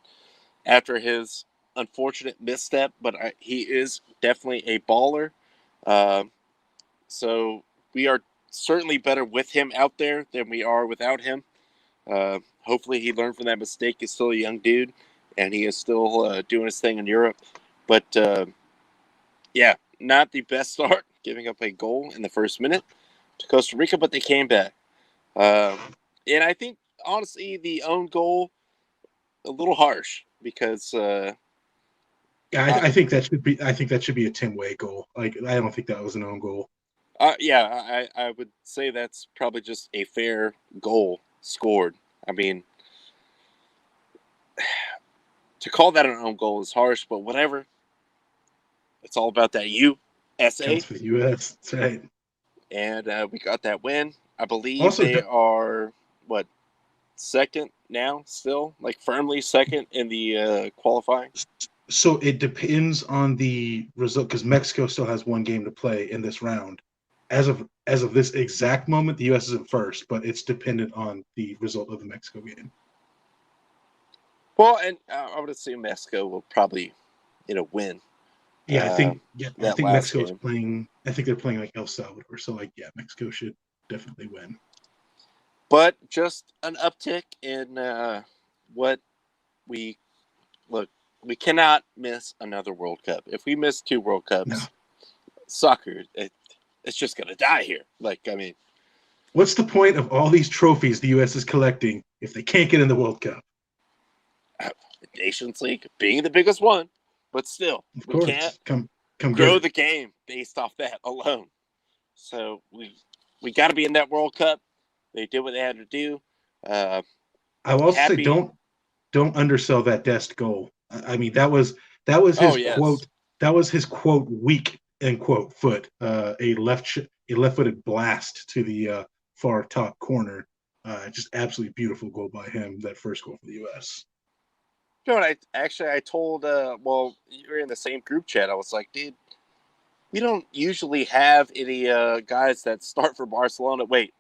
[SPEAKER 1] after his unfortunate misstep, but he is definitely a baller. So we are certainly better with him out there than we are without him. Hopefully he learned from that mistake. He's still a young dude, and he is still doing his thing in Europe. But, not the best start, giving up a goal in the first minute to Costa Rica, but they came back. And I think honestly the own goal a little harsh because
[SPEAKER 2] Yeah, I think that should be. I think that should be a Tim Way goal. Like, I don't think that was an own goal.
[SPEAKER 1] yeah, I would say that's probably just a fair goal scored. I mean, to call that an own goal is harsh, but whatever. It's all about that USA,
[SPEAKER 2] Counts for the U.S. That's right.
[SPEAKER 1] and we got that win. I believe
[SPEAKER 2] Also,
[SPEAKER 1] they are what second now, still like firmly second in the qualifying.
[SPEAKER 2] so it depends on the result because Mexico still has one game to play in this round. As of this exact moment, the U.S. is in first, but it's dependent on the result of the Mexico game.
[SPEAKER 1] Well, and I would assume Mexico will probably, win.
[SPEAKER 2] Yeah, I
[SPEAKER 1] That
[SPEAKER 2] think
[SPEAKER 1] last
[SPEAKER 2] Mexico is
[SPEAKER 1] game.
[SPEAKER 2] playing. I think they're playing like El Salvador. So like, yeah, Mexico should definitely win.
[SPEAKER 1] But just an uptick in what we look. We cannot miss another World Cup. If we miss 2 World Cups,
[SPEAKER 2] No.
[SPEAKER 1] soccer it's just gonna die here. Like, I mean,
[SPEAKER 2] What's the point of all these trophies the U.S. is collecting if they can't get in the World Cup?
[SPEAKER 1] the Nations League being the biggest one, but still,
[SPEAKER 2] Of
[SPEAKER 1] we
[SPEAKER 2] course,
[SPEAKER 1] can't
[SPEAKER 2] come
[SPEAKER 1] grow
[SPEAKER 2] get
[SPEAKER 1] the
[SPEAKER 2] it.
[SPEAKER 1] game based off that alone. So we got to be in that World Cup. They did what they had to do.
[SPEAKER 2] I will also say
[SPEAKER 1] Happy.
[SPEAKER 2] don't undersell that Dest goal. I mean that was
[SPEAKER 1] Oh
[SPEAKER 2] his
[SPEAKER 1] yes.
[SPEAKER 2] quote. That was his quote weak end quote foot. A left-footed blast to the far top corner. Just absolutely beautiful goal by him. That first goal for the U.S.
[SPEAKER 1] You know what? I told. Well, you were in the same group chat. I was like, dude, we don't usually have any guys that start for Barcelona. Wait,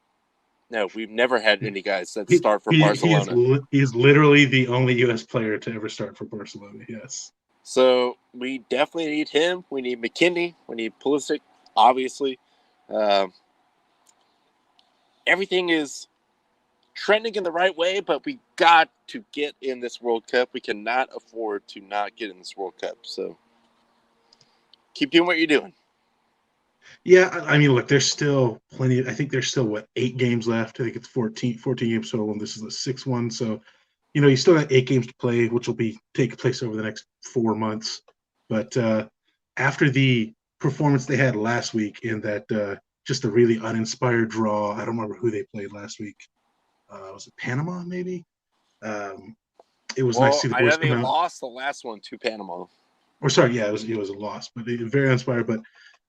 [SPEAKER 1] no, we've never had any guys that start for Barcelona.
[SPEAKER 2] He is literally the only U.S. player to ever start for Barcelona. Yes.
[SPEAKER 1] So we definitely need him. We need McKinney. We need Pulisic, obviously. Um, Everything is trending in the right way, but we got to get in this World Cup. We cannot afford to not get in this World Cup. So keep doing what you're doing.
[SPEAKER 2] Yeah, I mean, look, there's still plenty. I think there's still, what, 8 games left? I think it's 14 games total, and this is the 6th one. So, you still got 8 games to play, which will be take place over the next 4 months. But after the performance they had last week in that just a really uninspired draw, I don't remember who they played last week. Was it Panama, maybe? It was nice to
[SPEAKER 1] Well,
[SPEAKER 2] see the
[SPEAKER 1] I know
[SPEAKER 2] boys
[SPEAKER 1] they
[SPEAKER 2] come out.
[SPEAKER 1] lost the last one to Panama.
[SPEAKER 2] Or sorry, yeah, it was a loss, but very uninspired. But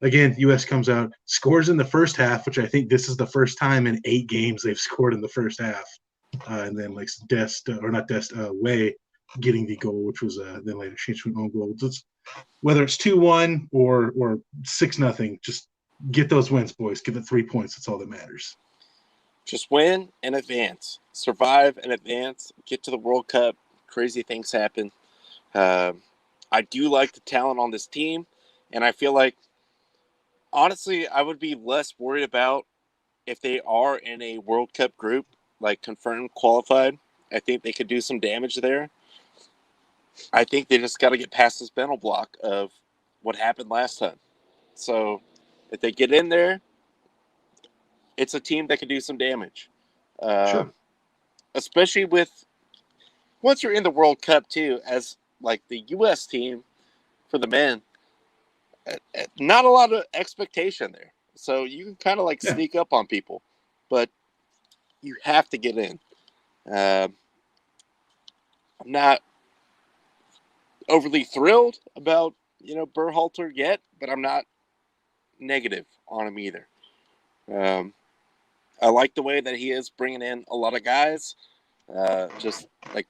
[SPEAKER 2] again, U.S. comes out, scores in the first half, which I think this is the first time in 8 games they've scored in the first half. And then like Way getting the goal, which was then later changed to an own goal. Just, whether it's 2-1 or 6-0, just get those wins, boys. Get the 3 points. That's all that matters.
[SPEAKER 1] Just win and advance. Survive and advance. Get to the World Cup. Crazy things happen. I do like the talent on this team, and I feel like, honestly, I would be less worried about if they are in a World Cup group, like confirmed qualified. I think they could do some damage there. I think they just got to get past this mental block of what happened last time. So if they get in there, it's a team that can do some damage.
[SPEAKER 2] Sure.
[SPEAKER 1] Especially with once you're in the World Cup too, as like the U.S. team for the men, not a lot of expectation there. So you can kind of like
[SPEAKER 2] Yeah.
[SPEAKER 1] sneak up on people, but you have to get in. I'm not overly thrilled about Berhalter yet, but I'm not negative on him either. I like the way that he is bringing in a lot of guys, just like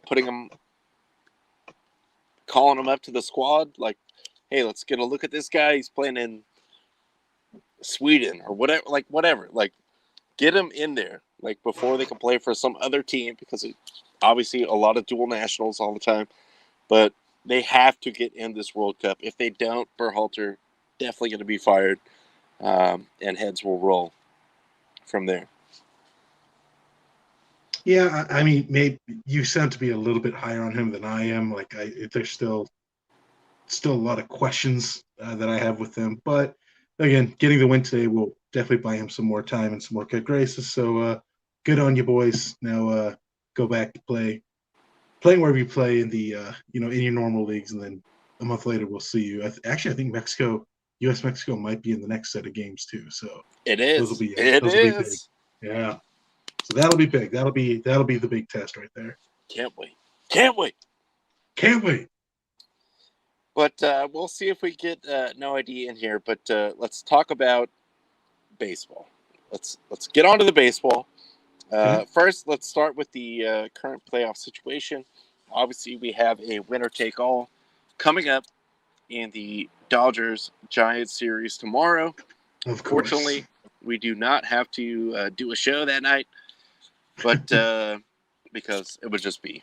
[SPEAKER 1] calling them up to the squad. Like, hey, let's get a look at this guy. He's playing in Sweden or whatever. Like, whatever. Like, get him in there. Like, before they can play for some other team, because obviously a lot of dual nationals all the time. But they have to get in this World Cup. If they don't, Berhalter definitely going to be fired, and heads will roll from there.
[SPEAKER 2] Yeah, I mean, maybe you sound to be a little bit higher on him than I am. Like, there's still a lot of questions that I have with him. But again, getting the win today will definitely buy him some more time and some more good graces. So good on you, boys. Now go back to playing wherever you play in the in your normal leagues, and then a month later we'll see you. Actually, I think U.S. Mexico might be in the next set of games too. So
[SPEAKER 1] It
[SPEAKER 2] those will
[SPEAKER 1] is.
[SPEAKER 2] be
[SPEAKER 1] It
[SPEAKER 2] those will be big.
[SPEAKER 1] is.
[SPEAKER 2] Yeah. So that'll be big. That'll be the big test right there.
[SPEAKER 1] Can't wait. Can't wait.
[SPEAKER 2] Can't wait.
[SPEAKER 1] But we'll see if we get No ID in here. But let's talk about baseball. Let's get on to the baseball.
[SPEAKER 2] Okay.
[SPEAKER 1] First, let's start with the current playoff situation. Obviously, we have a winner-take-all coming up in the Dodgers-Giants series tomorrow.
[SPEAKER 2] Of course.
[SPEAKER 1] Fortunately, we do not have to do a show that night, but because it would just be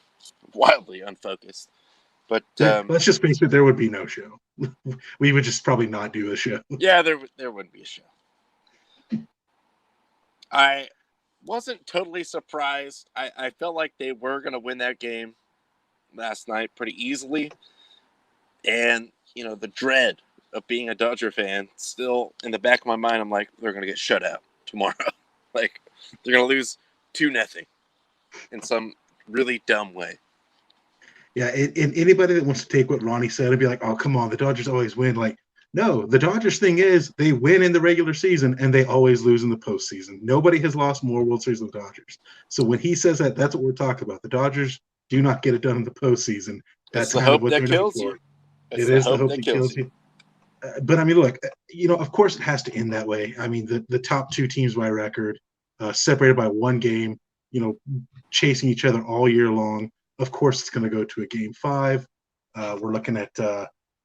[SPEAKER 1] wildly unfocused. But
[SPEAKER 2] let's just face it, there would be no show. We would just probably not do a show.
[SPEAKER 1] yeah, there wouldn't be a show. I wasn't totally surprised. I felt like they were going to win that game last night pretty easily. And, the dread of being a Dodger fan still in the back of my mind, I'm like, they're going to get shut out tomorrow. Like, they're going to lose 2-0 in some really dumb way.
[SPEAKER 2] Yeah, and anybody that wants to take what Ronnie said and be like, oh, come on, the Dodgers always win. Like, no, the Dodgers thing is they win in the regular season and they always lose in the postseason. Nobody has lost more World Series than the Dodgers. So when he says that, that's what we're talking about. The Dodgers do not get it done in the postseason. That's
[SPEAKER 1] the
[SPEAKER 2] kind of
[SPEAKER 1] hope
[SPEAKER 2] what
[SPEAKER 1] that
[SPEAKER 2] they're
[SPEAKER 1] kills
[SPEAKER 2] known
[SPEAKER 1] you.
[SPEAKER 2] for. It is the hope that kills you. But I mean, look, of course it has to end that way. I mean, the top two teams by record, separated by one game, chasing each other all year long. Of course, it's going to go to a game 5. We're looking at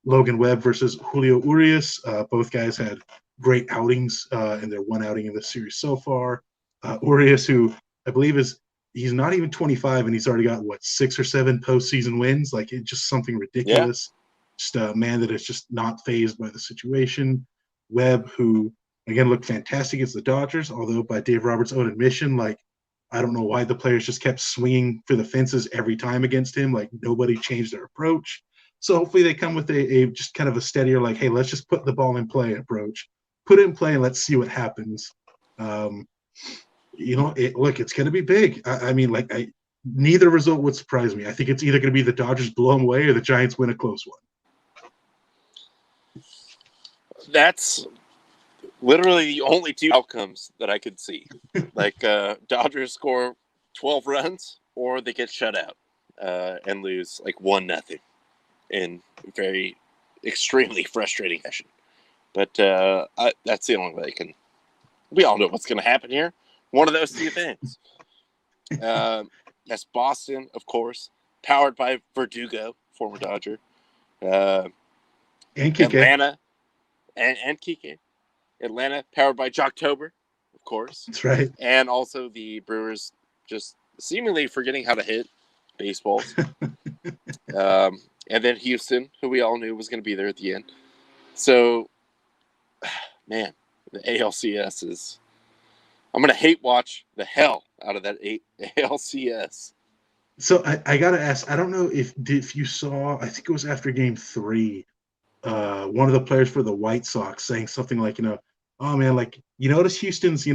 [SPEAKER 2] Logan Webb versus Julio Urias. Both guys had great outings in their one outing in the series so far. Urias, who I believe he's not even 25, and he's already got 6 or 7 postseason wins. Like, it's just something ridiculous. Yeah. Just a man that is just not fazed by the situation. Webb, who again looked fantastic against the Dodgers, although by Dave Roberts' own admission, like, I don't know why the players just kept swinging for the fences every time against him. Like, nobody changed their approach. So hopefully they come with a just kind of a steadier, like, hey, let's just put the ball in play approach. Put it in play and let's see what happens. Look, it's going to be big. I mean, neither result would surprise me. I think it's either going to be the Dodgers blow them away or the Giants win a close one.
[SPEAKER 1] That's literally the only two outcomes that I could see. Like, Dodgers score 12 runs or they get shut out and lose 1-0 in very extremely frustrating fashion. But that's the only way they can. We all know what's going to happen here. One of those two things. That's Boston, of course, powered by Verdugo, former Dodger.
[SPEAKER 2] And Kike.
[SPEAKER 1] Atlanta and Kike. Atlanta, powered by Jocktober, of course.
[SPEAKER 2] That's right.
[SPEAKER 1] And also the Brewers just seemingly forgetting how to hit baseballs. And then Houston, who we all knew was going to be there at the end. So, man, the ALCS is... I'm going to hate watch the hell out of that ALCS.
[SPEAKER 2] So I got to ask, I don't know if you saw, I think it was after game 3, one of the players for the White Sox saying something like, oh man, like, you notice Houston's,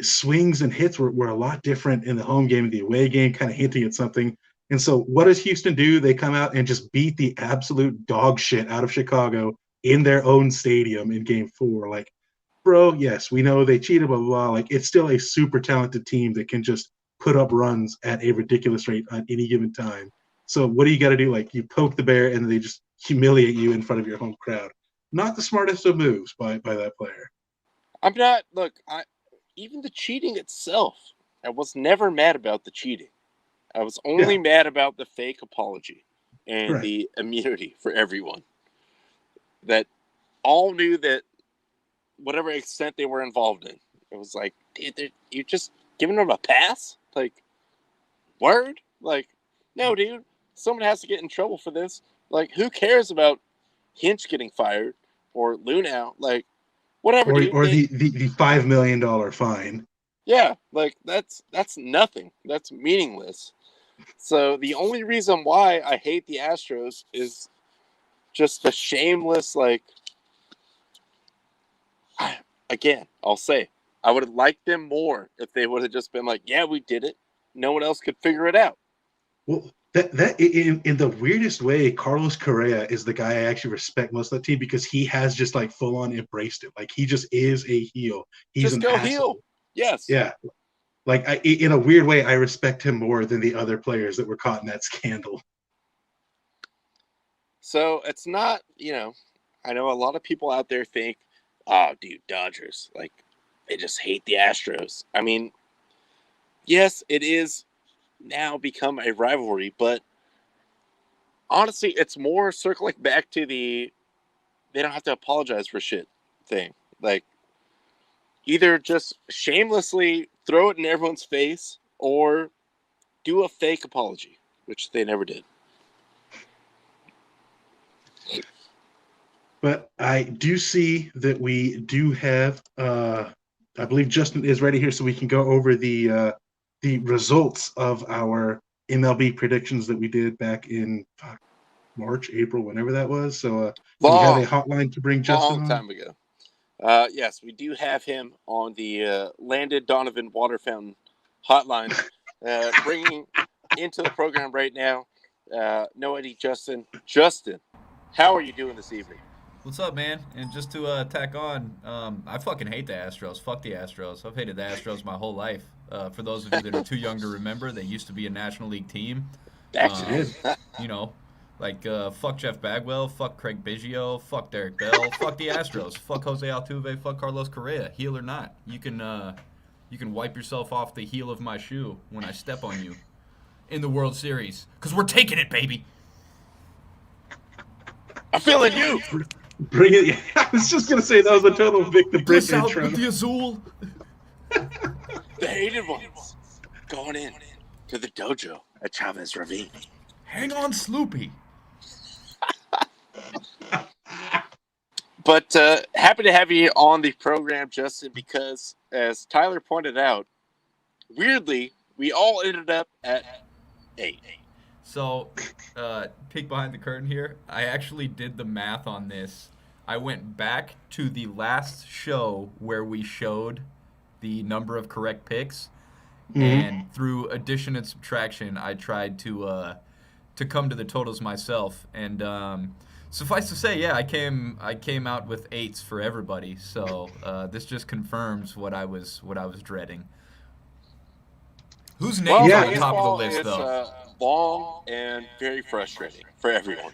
[SPEAKER 2] swings and hits were a lot different in the home game and the away game, kind of hinting at something. And so what does Houston do? They come out and just beat the absolute dog shit out of Chicago in their own stadium in game 4. Like, bro, yes, we know they cheated, blah, blah, blah. Like, it's still a super talented team that can just put up runs at a ridiculous rate on any given time. So what do you got to do? Like, you poke the bear and they just humiliate you in front of your home crowd. Not the smartest of moves by that player.
[SPEAKER 1] I'm not, look, even the cheating itself, I was never mad about the cheating. I was only mad about the fake apology and the immunity for everyone. That all knew that whatever extent they were involved in, it was like, dude, you're just giving them a pass? Like, word? Like, no, dude, someone has to get in trouble for this. Like, who cares about Hinch getting fired or Lunau? Like, whatever, dude.
[SPEAKER 2] Or the $5 million fine.
[SPEAKER 1] Yeah, like, that's nothing. That's meaningless. So the only reason why I hate the Astros is just the shameless, like, again, I'll say, I would have liked them more if they would have just been like, yeah, we did it. no one else could figure it out.
[SPEAKER 2] Well, that in the weirdest way, Carlos Correa is the guy I actually respect most of the team because he has just like full on embraced it. Like he just is a heel. He's
[SPEAKER 1] Just
[SPEAKER 2] an
[SPEAKER 1] go
[SPEAKER 2] asshole.
[SPEAKER 1] heel. Yes.
[SPEAKER 2] Yeah. Like in a weird way, I respect him more than the other players that were caught in that scandal.
[SPEAKER 1] So it's not, I know a lot of people out there think, oh, dude, Dodgers, like, they just hate the Astros. I mean, yes, it is now become a rivalry, but honestly, it's more circling back to they don't have to apologize for shit thing. Like, either just shamelessly throw it in everyone's face or do a fake apology, which they never did.
[SPEAKER 2] But I do see that we do have, I believe Justin is ready here so we can go over the results of our MLB predictions that we did back in March, April, whenever that was. So do we have a hotline to bring Justin
[SPEAKER 1] long
[SPEAKER 2] on?
[SPEAKER 1] time ago. Yes, we do have him on the Landed Donovan Water Fountain hotline, bringing into the program right now. No Eddie Justin. Justin, how are you doing this evening?
[SPEAKER 4] What's up, man? And just to tack on, I fucking hate the Astros. Fuck the Astros. I've hated the Astros my whole life. For those of you that are too young to remember, they used to be a National League team.
[SPEAKER 1] Actually,
[SPEAKER 4] Fuck Jeff Bagwell, fuck Craig Biggio, fuck Derek Bell, fuck the Astros, fuck Jose Altuve, fuck Carlos Correa. Heel or not, you can wipe yourself off the heel of my shoe when I step on you in the World Series, because we're taking it, baby.
[SPEAKER 1] I'm feeling you.
[SPEAKER 2] Bring it. I was just going to say that was a total Victor Britt
[SPEAKER 4] This out
[SPEAKER 2] intro.
[SPEAKER 4] with the Azul.
[SPEAKER 1] The hated ones going in to the dojo at Chavez Ravine.
[SPEAKER 4] Hang on, Sloopy.
[SPEAKER 1] But happy to have you on the program, Justin, because as Tyler pointed out, weirdly, we all ended up at 8.
[SPEAKER 4] So, peek behind the curtain here. I actually did the math on this. I went back to the last show where we showed the number of correct picks, and through addition and subtraction, I tried to come to the totals myself. And suffice to say, yeah, I came out with 8s for everybody. So this just confirms what I was dreading. Whose name's on the top of the list, though?
[SPEAKER 1] Long and very frustrating for everyone.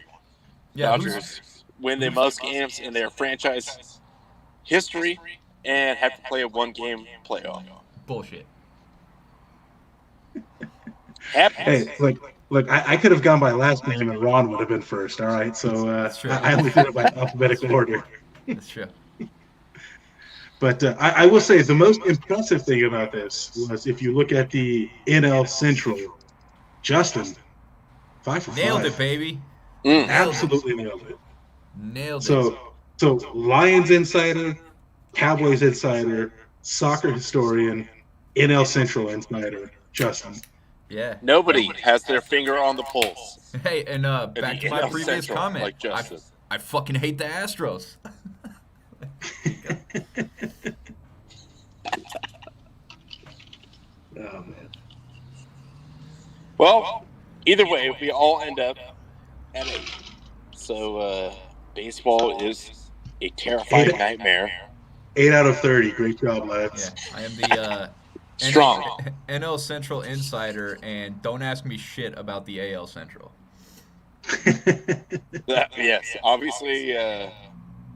[SPEAKER 4] Yeah,
[SPEAKER 1] Dodgers win the most games in their franchise history and have to play a one-game playoff.
[SPEAKER 4] Bullshit.
[SPEAKER 2] Hey, look, I could have gone by last name and Ron would have been first. All right, so
[SPEAKER 4] That's true.
[SPEAKER 2] I only did it by alphabetical order.
[SPEAKER 4] That's true.
[SPEAKER 2] But I will say the most impressive thing about this was if you look at the NL Central, Justin, 5 for 5.
[SPEAKER 4] Nailed it, baby.
[SPEAKER 2] Absolutely nailed it.
[SPEAKER 4] Nailed it.
[SPEAKER 2] So Lions insider, Cowboys insider, soccer historian, NL Central insider, Justin.
[SPEAKER 4] Yeah.
[SPEAKER 1] Nobody has their finger on the pulse.
[SPEAKER 4] Hey, and back to my
[SPEAKER 1] NL
[SPEAKER 4] previous
[SPEAKER 1] Central,
[SPEAKER 4] comment.
[SPEAKER 1] like Justin.
[SPEAKER 4] I fucking hate the Astros.
[SPEAKER 2] Oh man.
[SPEAKER 1] Well, either way, we all end up at 8. So baseball is a terrifying nightmare.
[SPEAKER 2] 8 out of 30. Great job, lads.
[SPEAKER 4] Yeah, I am the
[SPEAKER 1] Strong.
[SPEAKER 4] NL Central insider, and don't ask me shit about the AL Central.
[SPEAKER 1] Yes, obviously,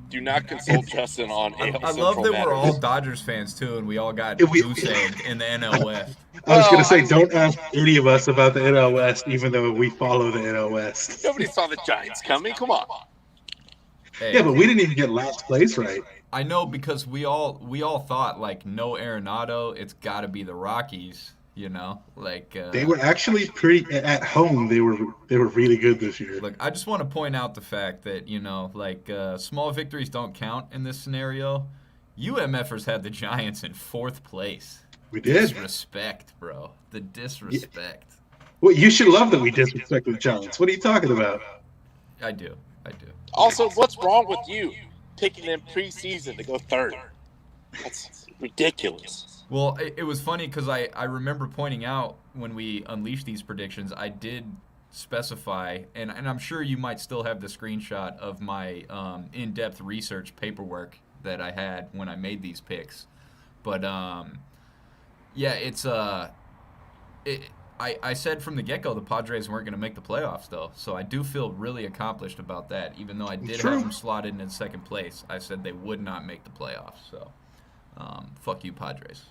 [SPEAKER 1] do not consult Justin on AL
[SPEAKER 4] I
[SPEAKER 1] Central
[SPEAKER 4] love that
[SPEAKER 1] matters.
[SPEAKER 4] we're all Dodgers fans too, and we all got
[SPEAKER 2] We-
[SPEAKER 4] goose-egged in the NL West.
[SPEAKER 2] I was going
[SPEAKER 1] Well,
[SPEAKER 2] to say, don't ask any of us about the NL West, even though we follow the NL West.
[SPEAKER 1] Nobody saw the Giants coming. Come on.
[SPEAKER 4] Hey,
[SPEAKER 2] Yeah, but we didn't even get last place right.
[SPEAKER 4] I know because we all thought like no Arenado, it's got to be the Rockies. You know, like
[SPEAKER 2] They were actually pretty at home. They were really good this year.
[SPEAKER 4] Look, I just want to point out the fact that, you know, like small victories don't count in this scenario. UMFers had the Giants in 4th place.
[SPEAKER 2] We did.
[SPEAKER 4] Disrespect, bro. The disrespect.
[SPEAKER 2] Well, you should love that we disrespect the Giants. What are you talking about?
[SPEAKER 4] I do.
[SPEAKER 1] Also, what's wrong with you picking them preseason to go 3rd? That's ridiculous.
[SPEAKER 4] Well, it was funny because I remember pointing out when we unleashed these predictions, I did specify, and I'm sure you might still have the screenshot of my in-depth research paperwork that I had when I made these picks. But yeah, it, I said from the get-go the Padres weren't going to make the playoffs, though. So I do feel really accomplished about that. Even though I did have
[SPEAKER 2] True.
[SPEAKER 4] them slotted in second place, I said they would not make the playoffs. So fuck you, Padres.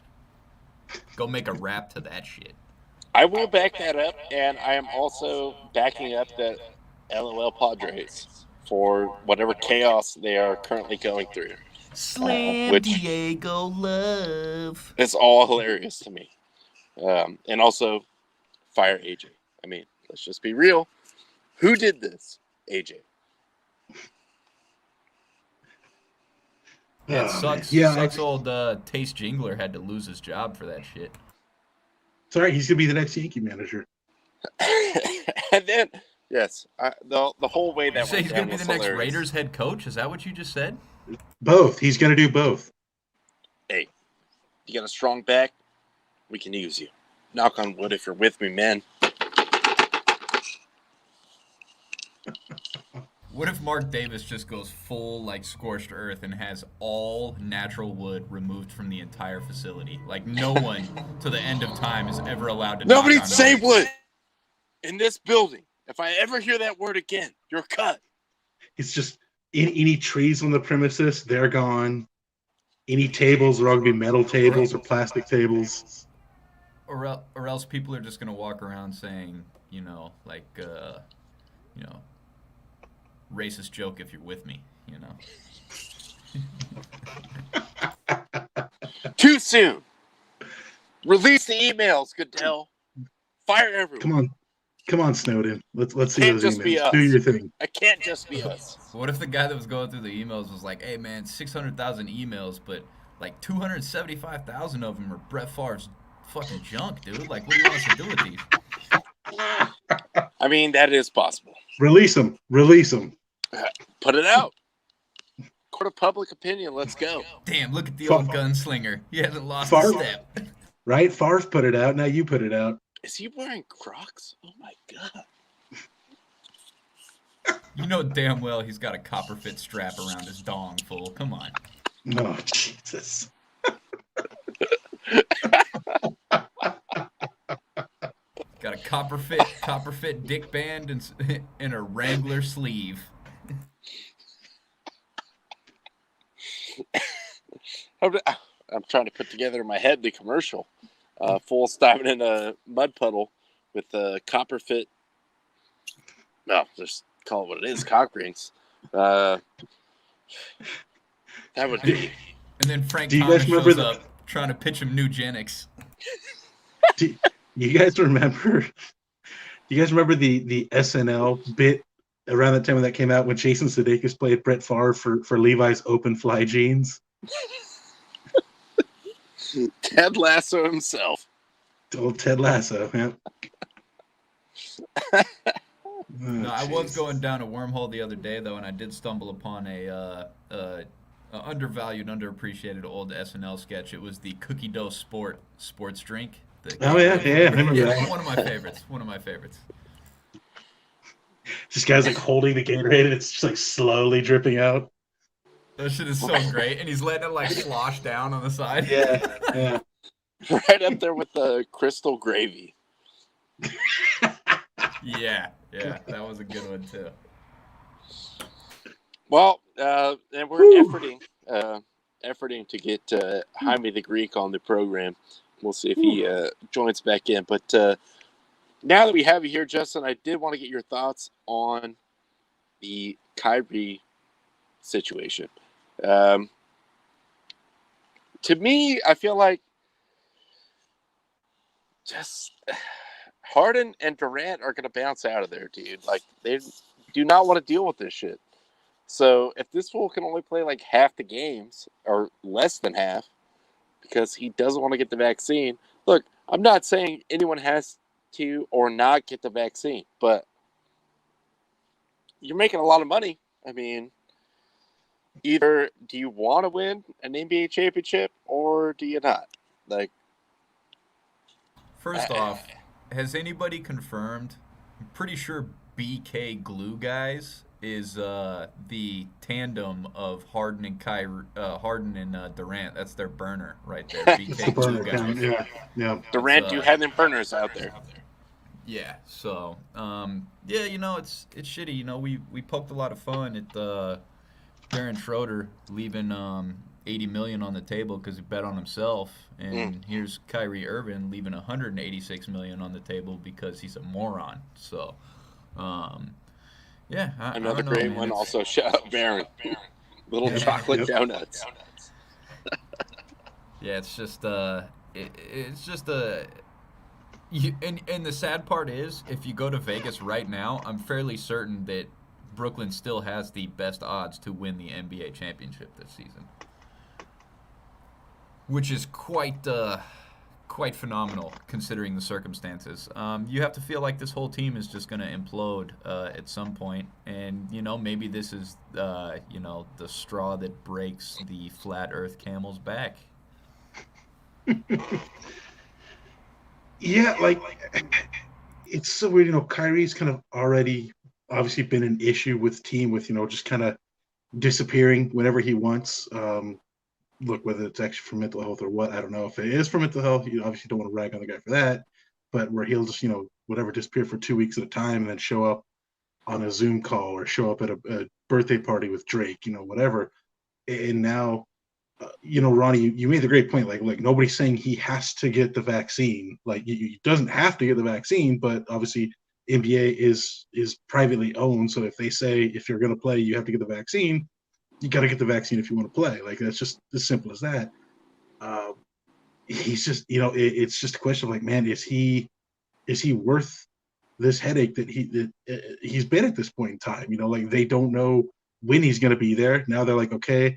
[SPEAKER 4] Go make a rap to that shit.
[SPEAKER 1] I will back that up, and I am also backing up that LOL Padres for whatever chaos they are currently going through.
[SPEAKER 4] Slam
[SPEAKER 1] which-
[SPEAKER 4] Diego Love.
[SPEAKER 1] It's all hilarious to me. And also, fire AJ. I mean, let's just be real. Who did this? AJ.
[SPEAKER 4] Yeah, it
[SPEAKER 2] Oh,
[SPEAKER 4] sucks.
[SPEAKER 2] man. Yeah,
[SPEAKER 4] Sucks old Taste Jingler had to lose his job for that shit.
[SPEAKER 2] sorry, he's gonna be the next Yankee manager.
[SPEAKER 1] And then, yes, the whole way
[SPEAKER 4] You
[SPEAKER 1] that
[SPEAKER 4] say
[SPEAKER 1] went
[SPEAKER 4] he's
[SPEAKER 1] down
[SPEAKER 4] gonna be
[SPEAKER 1] was
[SPEAKER 4] the next
[SPEAKER 1] hilarious.
[SPEAKER 4] Raiders head coach? Is that what you just said?
[SPEAKER 2] Both. He's gonna do both.
[SPEAKER 1] Hey, you got a strong back? We can use you. Knock on wood if you're with me, man.
[SPEAKER 4] What if Mark Davis just goes full like scorched earth and has all natural wood removed from the entire facility? Like no one to the end of time is ever allowed to.
[SPEAKER 1] Nobody
[SPEAKER 4] knock on
[SPEAKER 1] say
[SPEAKER 4] wood.
[SPEAKER 1] wood in this building. If I ever hear that word again, you're cut.
[SPEAKER 2] It's just any trees on the premises, they're gone. Any tables are all gonna be metal tables or plastic tables.
[SPEAKER 4] Or else people are just gonna walk around saying, you know, like, you know, racist joke if you're with me, you know.
[SPEAKER 1] Too soon. Release the emails, Goodell. Fire everyone.
[SPEAKER 2] Come on, Snowden. Let's see
[SPEAKER 1] Can't
[SPEAKER 2] those
[SPEAKER 1] just be
[SPEAKER 2] emails.
[SPEAKER 1] us.
[SPEAKER 2] Do your thing.
[SPEAKER 1] It can't just be us.
[SPEAKER 4] What if the guy that was going through the emails was like, hey man, 600,000 emails, but like 275,000 of them are Brett Favre's fucking junk, dude. Like, what do you want us to do with these?
[SPEAKER 1] I mean, that is possible.
[SPEAKER 2] Release them. Release them.
[SPEAKER 1] Put it out. Court of public opinion. Let's go.
[SPEAKER 4] Damn, look at the
[SPEAKER 2] Favre-
[SPEAKER 4] old gunslinger. He hasn't lost
[SPEAKER 2] Favre-
[SPEAKER 4] a step.
[SPEAKER 2] Right? Favre put it out. Now you put it out.
[SPEAKER 1] Is he wearing Crocs? Oh my god.
[SPEAKER 4] You know damn well he's got a copper fit strap around his dong, fool. Come on.
[SPEAKER 2] Oh, Jesus.
[SPEAKER 4] Got a copper fit dick band and a Wrangler sleeve.
[SPEAKER 1] I'm trying to put together in my head the commercial. Full diving in a mud puddle with a copper fit. No, just call it what it is. Cock rings. That would be.
[SPEAKER 4] And then Frank
[SPEAKER 2] Do you
[SPEAKER 4] Thomas
[SPEAKER 2] guys remember
[SPEAKER 4] shows
[SPEAKER 2] the-
[SPEAKER 4] up trying to pitch him Nugenics.
[SPEAKER 2] Do you guys remember? You guys remember the SNL bit around that time when that came out when Jason Sudeikis played Brett Favre for Levi's open fly jeans?
[SPEAKER 1] Ted Lasso himself.
[SPEAKER 2] Old Ted Lasso. Yeah.
[SPEAKER 4] No, I was going down a wormhole the other day though, and I did stumble upon a undervalued, underappreciated old SNL sketch. It was the cookie dough sports drink.
[SPEAKER 2] Oh yeah, I remember that.
[SPEAKER 4] One of my favorites. One of my favorites.
[SPEAKER 2] This guy's like holding the Gatorade and it's just like slowly dripping out.
[SPEAKER 4] That shit is so great, and he's letting it like slosh down on the side.
[SPEAKER 2] Yeah.
[SPEAKER 1] Right up there with the crystal gravy.
[SPEAKER 4] yeah, that was a good one too.
[SPEAKER 1] Well, and we're efforting to get Jaime the Greek on the program. We'll see if he joins back in. But now that we have you here, Justin, I did want to get your thoughts on the Kyrie situation. To me, I feel like just Harden and Durant are going to bounce out of there, dude. Like, they do not want to deal with this shit. So if this fool can only play like half the games or less than half because he doesn't want to get the vaccine, look, I'm not saying anyone has to or not get the vaccine, but you're making a lot of money. I mean, either do you want to win an NBA championship or do you not? Like,
[SPEAKER 4] First off, has anybody confirmed? I'm pretty sure BK Glue Guys is the tandem of Harden and Durant. That's their burner right there.
[SPEAKER 2] It's
[SPEAKER 4] BK
[SPEAKER 2] the
[SPEAKER 4] Glue
[SPEAKER 2] burner account.
[SPEAKER 4] Guys.
[SPEAKER 2] Yeah.
[SPEAKER 1] Durant, you had them burners out there.
[SPEAKER 4] Yeah. So, yeah, it's shitty. We poked a lot of fun at Darren Schroeder leaving 80 million on the table because he bet on himself, and here's Kyrie Irving leaving 186 million on the table because he's a moron. So, yeah,
[SPEAKER 1] Another
[SPEAKER 4] I don't know,
[SPEAKER 1] great
[SPEAKER 4] man.
[SPEAKER 1] one. Also, shout out Baron. Little chocolate donuts.
[SPEAKER 4] Yeah, it's just it's just and the sad part is, if you go to Vegas right now, I'm fairly certain that Brooklyn still has the best odds to win the NBA championship this season, which is quite phenomenal considering the circumstances. You have to feel like this whole team is just going to implode at some point, and maybe this is the straw that breaks the flat Earth camel's back.
[SPEAKER 2] Yeah, like it's so weird. Kyrie's kind of already obviously been an issue with team with just kind of disappearing whenever he wants. Look, whether it's actually for mental health or what, I don't know. If it is for mental health, you obviously don't want to rag on the guy for that. But where he'll just whatever, disappear for 2 weeks at a time and then show up on a Zoom call or show up at a birthday party with Drake, whatever. And now, Ronnie, you made the great point. Like nobody's saying he has to get the vaccine. Like he doesn't have to get the vaccine, but obviously NBA is privately owned. So if they say if you're going to play, you have to get the vaccine, you got to get the vaccine if you want to play. Like that's just as simple as that. He's just, it's just a question of like, man, is he worth this headache that he's been at this point in time? Like they don't know when he's going to be there. Now they're like, okay,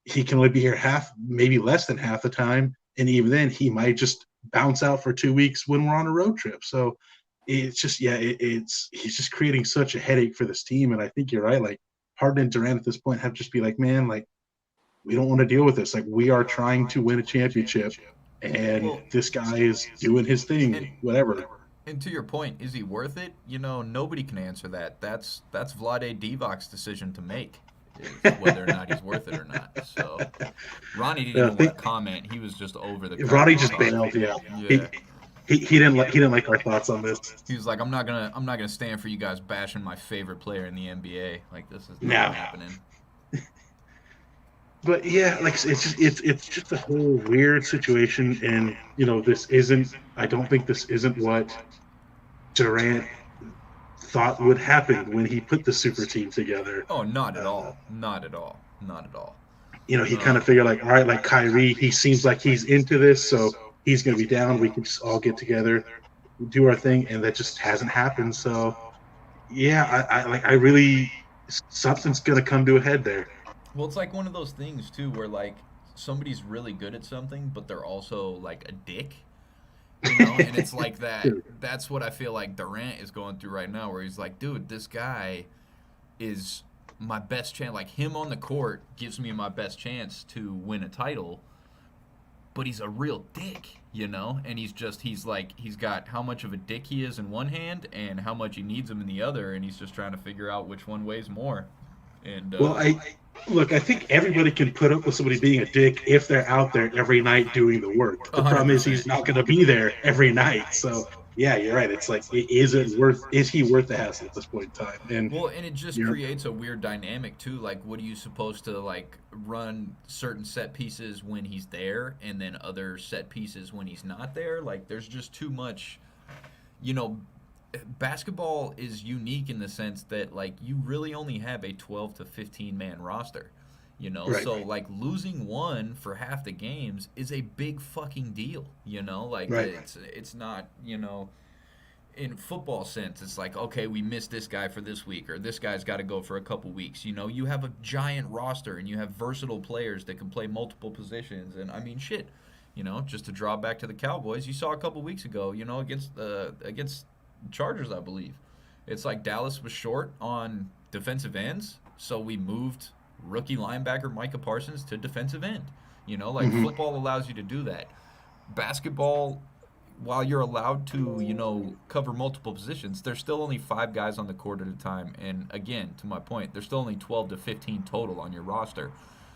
[SPEAKER 2] he can only be here half, maybe less than half the time. And even then he might just bounce out for 2 weeks when we're on a road trip. So it's just, he's just creating such a headache for this team. And I think you're right. Like Harden and Durant at this point have to just be like, man, like we don't want to deal with this. Like we are trying to win a championship and this guy is doing his thing, whatever.
[SPEAKER 4] And to your point, is he worth it? Nobody can answer that. That's Vlade Divac's decision to make, is whether or not he's worth it or not. So Ronnie didn't even want to comment. He was just over the.
[SPEAKER 2] Ronnie just bailed. Yeah. He didn't like our thoughts on this.
[SPEAKER 4] He was like, I'm not gonna stand for you guys bashing my favorite player in the NBA. Like this is not happening.
[SPEAKER 2] But yeah, like it's just a whole weird situation, and this isn't. I don't think this isn't what Durant thought would happen when he put the super team together.
[SPEAKER 4] Oh, not at all. Not at all. Not at all.
[SPEAKER 2] He kind of figured like, all right, like Kyrie, he seems like he's into this, so he's going to be down. We can just all get together, do our thing, and that just hasn't happened. So, yeah, I really something's going to come to a head there.
[SPEAKER 4] Well, it's like one of those things too, where like somebody's really good at something, but they're also like a dick. And it's like that. That's what I feel like Durant is going through right now, where he's like, dude, this guy is my best chance. Like him on the court gives me my best chance to win a title, but he's a real dick, and he's got how much of a dick he is in one hand and how much he needs him in the other, and he's just trying to figure out which one weighs more. And
[SPEAKER 2] I think everybody can put up with somebody being a dick if they're out there every night doing the work. The 100%. Problem is he's not going to be there every night. So yeah, you're right. It's like, is he worth the hassle at this point in time? And
[SPEAKER 4] it just creates a weird dynamic too. Like, what are you supposed to like run certain set pieces when he's there, and then other set pieces when he's not there? Like, there's just too much. Basketball is unique in the sense that like you really only have a 12 to 15 man roster.
[SPEAKER 2] Right.
[SPEAKER 4] So like losing one for half the games is a big fucking deal, like
[SPEAKER 2] right.
[SPEAKER 4] It's not, in football sense, it's like, okay, we missed this guy for this week, or this guy's got to go for a couple weeks. You have a giant roster and you have versatile players that can play multiple positions. And I mean, shit, just to draw back to the Cowboys, you saw a couple weeks ago, against Chargers, I believe. It's like Dallas was short on defensive ends, so we moved rookie linebacker Micah Parsons to defensive end. Football allows you to do that. basketball, while you're allowed to, cover multiple positions, there's still only 5 guys on the court at a time. And again, to my point, there's still only 12 to 15 total on your roster.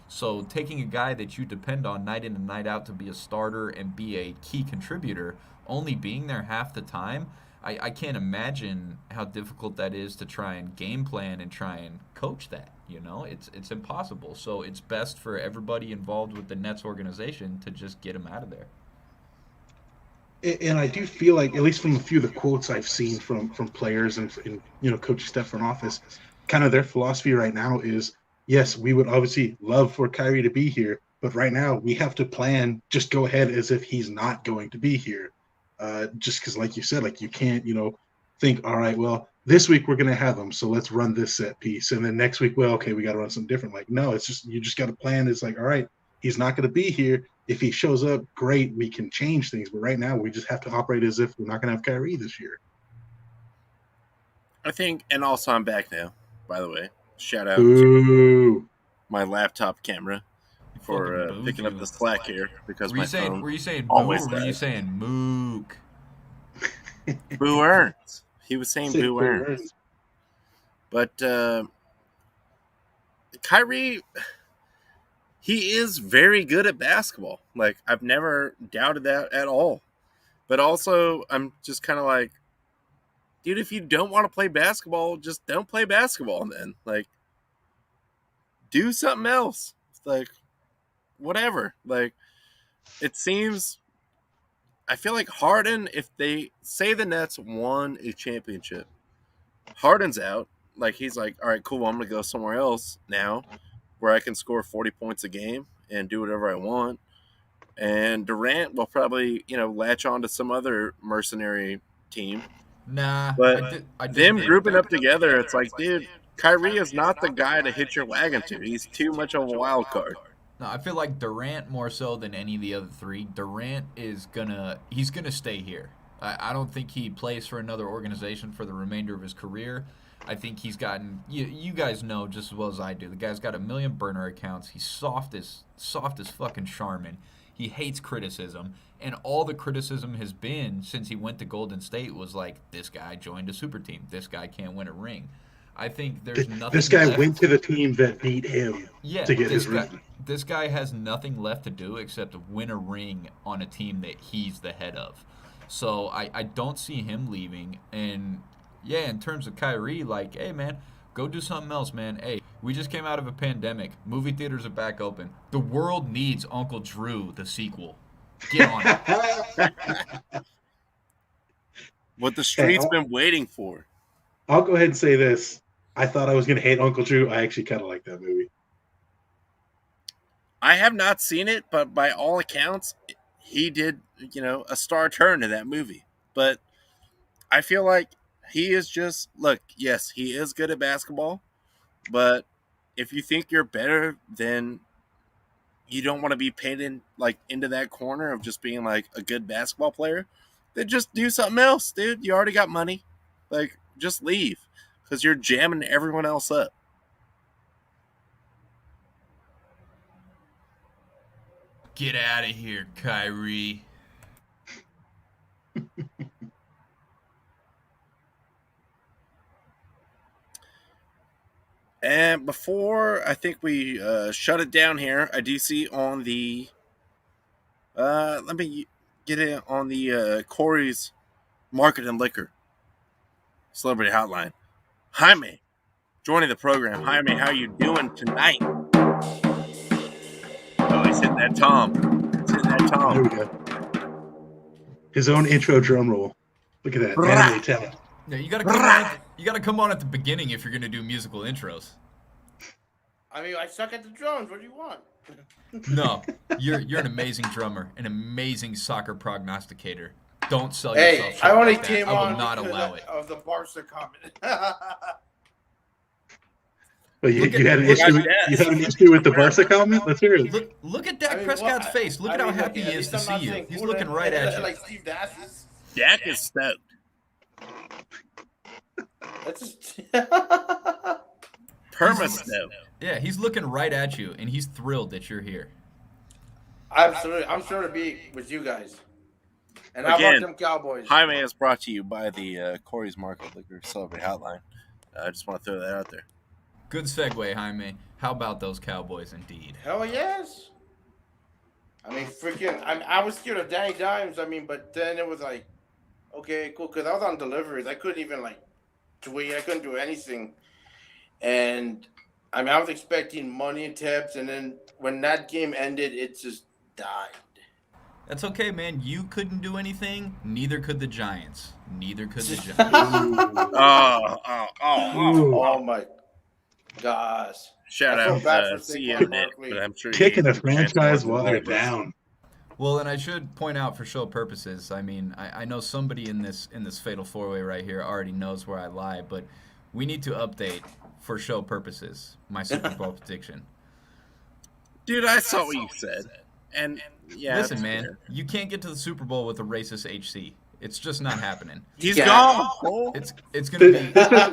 [SPEAKER 4] So taking a guy that you depend on night in and night out to be a starter and be a key contributor, only being there half the time, I can't imagine how difficult that is to try and game plan and try and coach that. It's impossible. So it's best for everybody involved with the Nets organization to just get him out of there.
[SPEAKER 2] And I do feel like, at least from a few of the quotes I've seen from players and coaching staff front office, kind of their philosophy right now is, yes, we would obviously love for Kyrie to be here, but right now we have to plan, just go ahead as if he's not going to be here. Just because, like you said, like you can't, think, all right, well, this week we're going to have him, so let's run this set piece. And then next week, well, okay, we got to run something different. Like, no, it's just, you just got to plan. It's like, all right, he's not going to be here. If he shows up, great, we can change things. But right now, we just have to operate as if we're not going to have Kyrie this year.
[SPEAKER 1] I think, and also I'm back now, by the way. Shout out
[SPEAKER 2] Ooh.
[SPEAKER 1] to my laptop camera for picking up the slack here because my phone.
[SPEAKER 4] Were you saying boo
[SPEAKER 1] always
[SPEAKER 4] or were you
[SPEAKER 1] does.
[SPEAKER 4] saying mook?
[SPEAKER 1] Boo Earns. He was saying Boo Earns. But Kyrie, he is very good at basketball. Like, I've never doubted that at all. But also, I'm just kind of like, dude, if you don't want to play basketball, just don't play basketball then. Like, do something else. It's like, whatever. Like, it seems, I feel like Harden, if they say the Nets won a championship, Harden's out. Like, he's like, all right, cool, I'm going to go somewhere else now where I can score 40 points a game and do whatever I want. And Durant will probably, latch on to some other mercenary team.
[SPEAKER 4] Nah.
[SPEAKER 1] But them grouping up together, it's like, dude, Kyrie is not the guy to hit your wagon to. He's too much of a wild card.
[SPEAKER 4] No, I feel like Durant more so than any of the other three. Durant he's gonna stay here. I don't think he plays for another organization for the remainder of his career. I think he's gotten, you guys know just as well as I do, the guy's got 1 million burner accounts. He's soft as fucking Charmin. He hates criticism, and all the criticism has been since he went to Golden State was like, this guy joined a super team. This guy can't win a ring. I think there's nothing.
[SPEAKER 2] This guy
[SPEAKER 4] left.
[SPEAKER 2] went to the team that beat him to get his ring.
[SPEAKER 4] This guy has nothing left to do except win a ring on a team that he's the head of. So I don't see him leaving. And yeah, in terms of Kyrie, like, hey man, go do something else, man. Hey, we just came out of a pandemic. Movie theaters are back open. The world needs Uncle Drew, the sequel. Get on it.
[SPEAKER 1] What the street's been waiting for.
[SPEAKER 2] I'll go ahead and say this. I thought I was going to hate Uncle Drew. I actually kind of like that movie.
[SPEAKER 1] I have not seen it, but by all accounts, he did, a star turn in that movie. But I feel like he is just, look, yes, he is good at basketball, but if you think you're better, then you don't want to be painted like into that corner of just being like a good basketball player, then just do something else, dude. You already got money. Like, just leave because you're jamming everyone else up.
[SPEAKER 4] Get out of here, Kyrie.
[SPEAKER 1] And before I think we shut it down here, I do see on the let me get it on the Corey's Market and Liquor Celebrity Hotline. Jaime, joining the program. Jaime, how you doing tonight? Oh, he's hitting that tom.
[SPEAKER 2] There we go. His own intro drum roll. Look at that. Anime talent.
[SPEAKER 4] Yeah, you gotta come on at the beginning if you're gonna do musical intros.
[SPEAKER 5] I mean, I suck at the drums. What do you want?
[SPEAKER 4] No, you're an amazing drummer, an amazing soccer prognosticator. Don't sell
[SPEAKER 5] Hey,
[SPEAKER 4] yourself short
[SPEAKER 5] I only
[SPEAKER 4] like that.
[SPEAKER 5] came
[SPEAKER 4] I will
[SPEAKER 5] on
[SPEAKER 4] not
[SPEAKER 5] because
[SPEAKER 4] allow it.
[SPEAKER 5] of the Barca comment.
[SPEAKER 2] But you had an issue with the Barca comment? Let's hear it.
[SPEAKER 4] Look at Dak Prescott's face. Look at how happy he is to see you. He's looking right at you.
[SPEAKER 5] Like Steve Nash.
[SPEAKER 1] Dak is stoked.
[SPEAKER 5] That's just
[SPEAKER 1] Perma stoked.
[SPEAKER 4] Yeah, he's looking right at you, and he's thrilled that you're here.
[SPEAKER 5] Absolutely. I'm sure to be with you guys. And how
[SPEAKER 1] Again,
[SPEAKER 5] about them Cowboys?
[SPEAKER 1] Jaime is brought to you by the Corey's Market Liquor Celebrity Hotline. I just want to throw that out there.
[SPEAKER 4] Good segue, Jaime. How about those Cowboys indeed?
[SPEAKER 5] Hell yes. I mean, freaking, I was scared of Danny Dimes. I mean, but then it was like, okay, cool. Because I was on deliveries. I couldn't even, like, tweet. I couldn't do anything. And, I mean, I was expecting money and tips. And then when that game ended, it just died.
[SPEAKER 4] That's okay, man. You couldn't do anything. Neither could the Giants. Neither could the Giants.
[SPEAKER 5] Oh, my gosh.
[SPEAKER 1] Shout
[SPEAKER 5] I feel
[SPEAKER 1] out
[SPEAKER 5] bad for
[SPEAKER 1] CEO
[SPEAKER 5] Saquon
[SPEAKER 1] Nick,
[SPEAKER 5] Barkley.
[SPEAKER 1] but I'm sure
[SPEAKER 2] Kicking a
[SPEAKER 1] he-
[SPEAKER 2] franchise while they're down.
[SPEAKER 4] Well, and I should point out for show purposes, I mean, I know somebody in this fatal four-way right here already knows where I lie, but we need to update for show purposes my Super Bowl prediction.
[SPEAKER 1] Dude, I saw what you said. And yeah,
[SPEAKER 4] Listen,
[SPEAKER 1] it's
[SPEAKER 4] man,
[SPEAKER 1] fair.
[SPEAKER 4] you can't get to the Super Bowl with a racist HC. It's just not happening.
[SPEAKER 1] He's
[SPEAKER 5] Yeah.
[SPEAKER 1] gone. Cole.
[SPEAKER 4] It's gonna be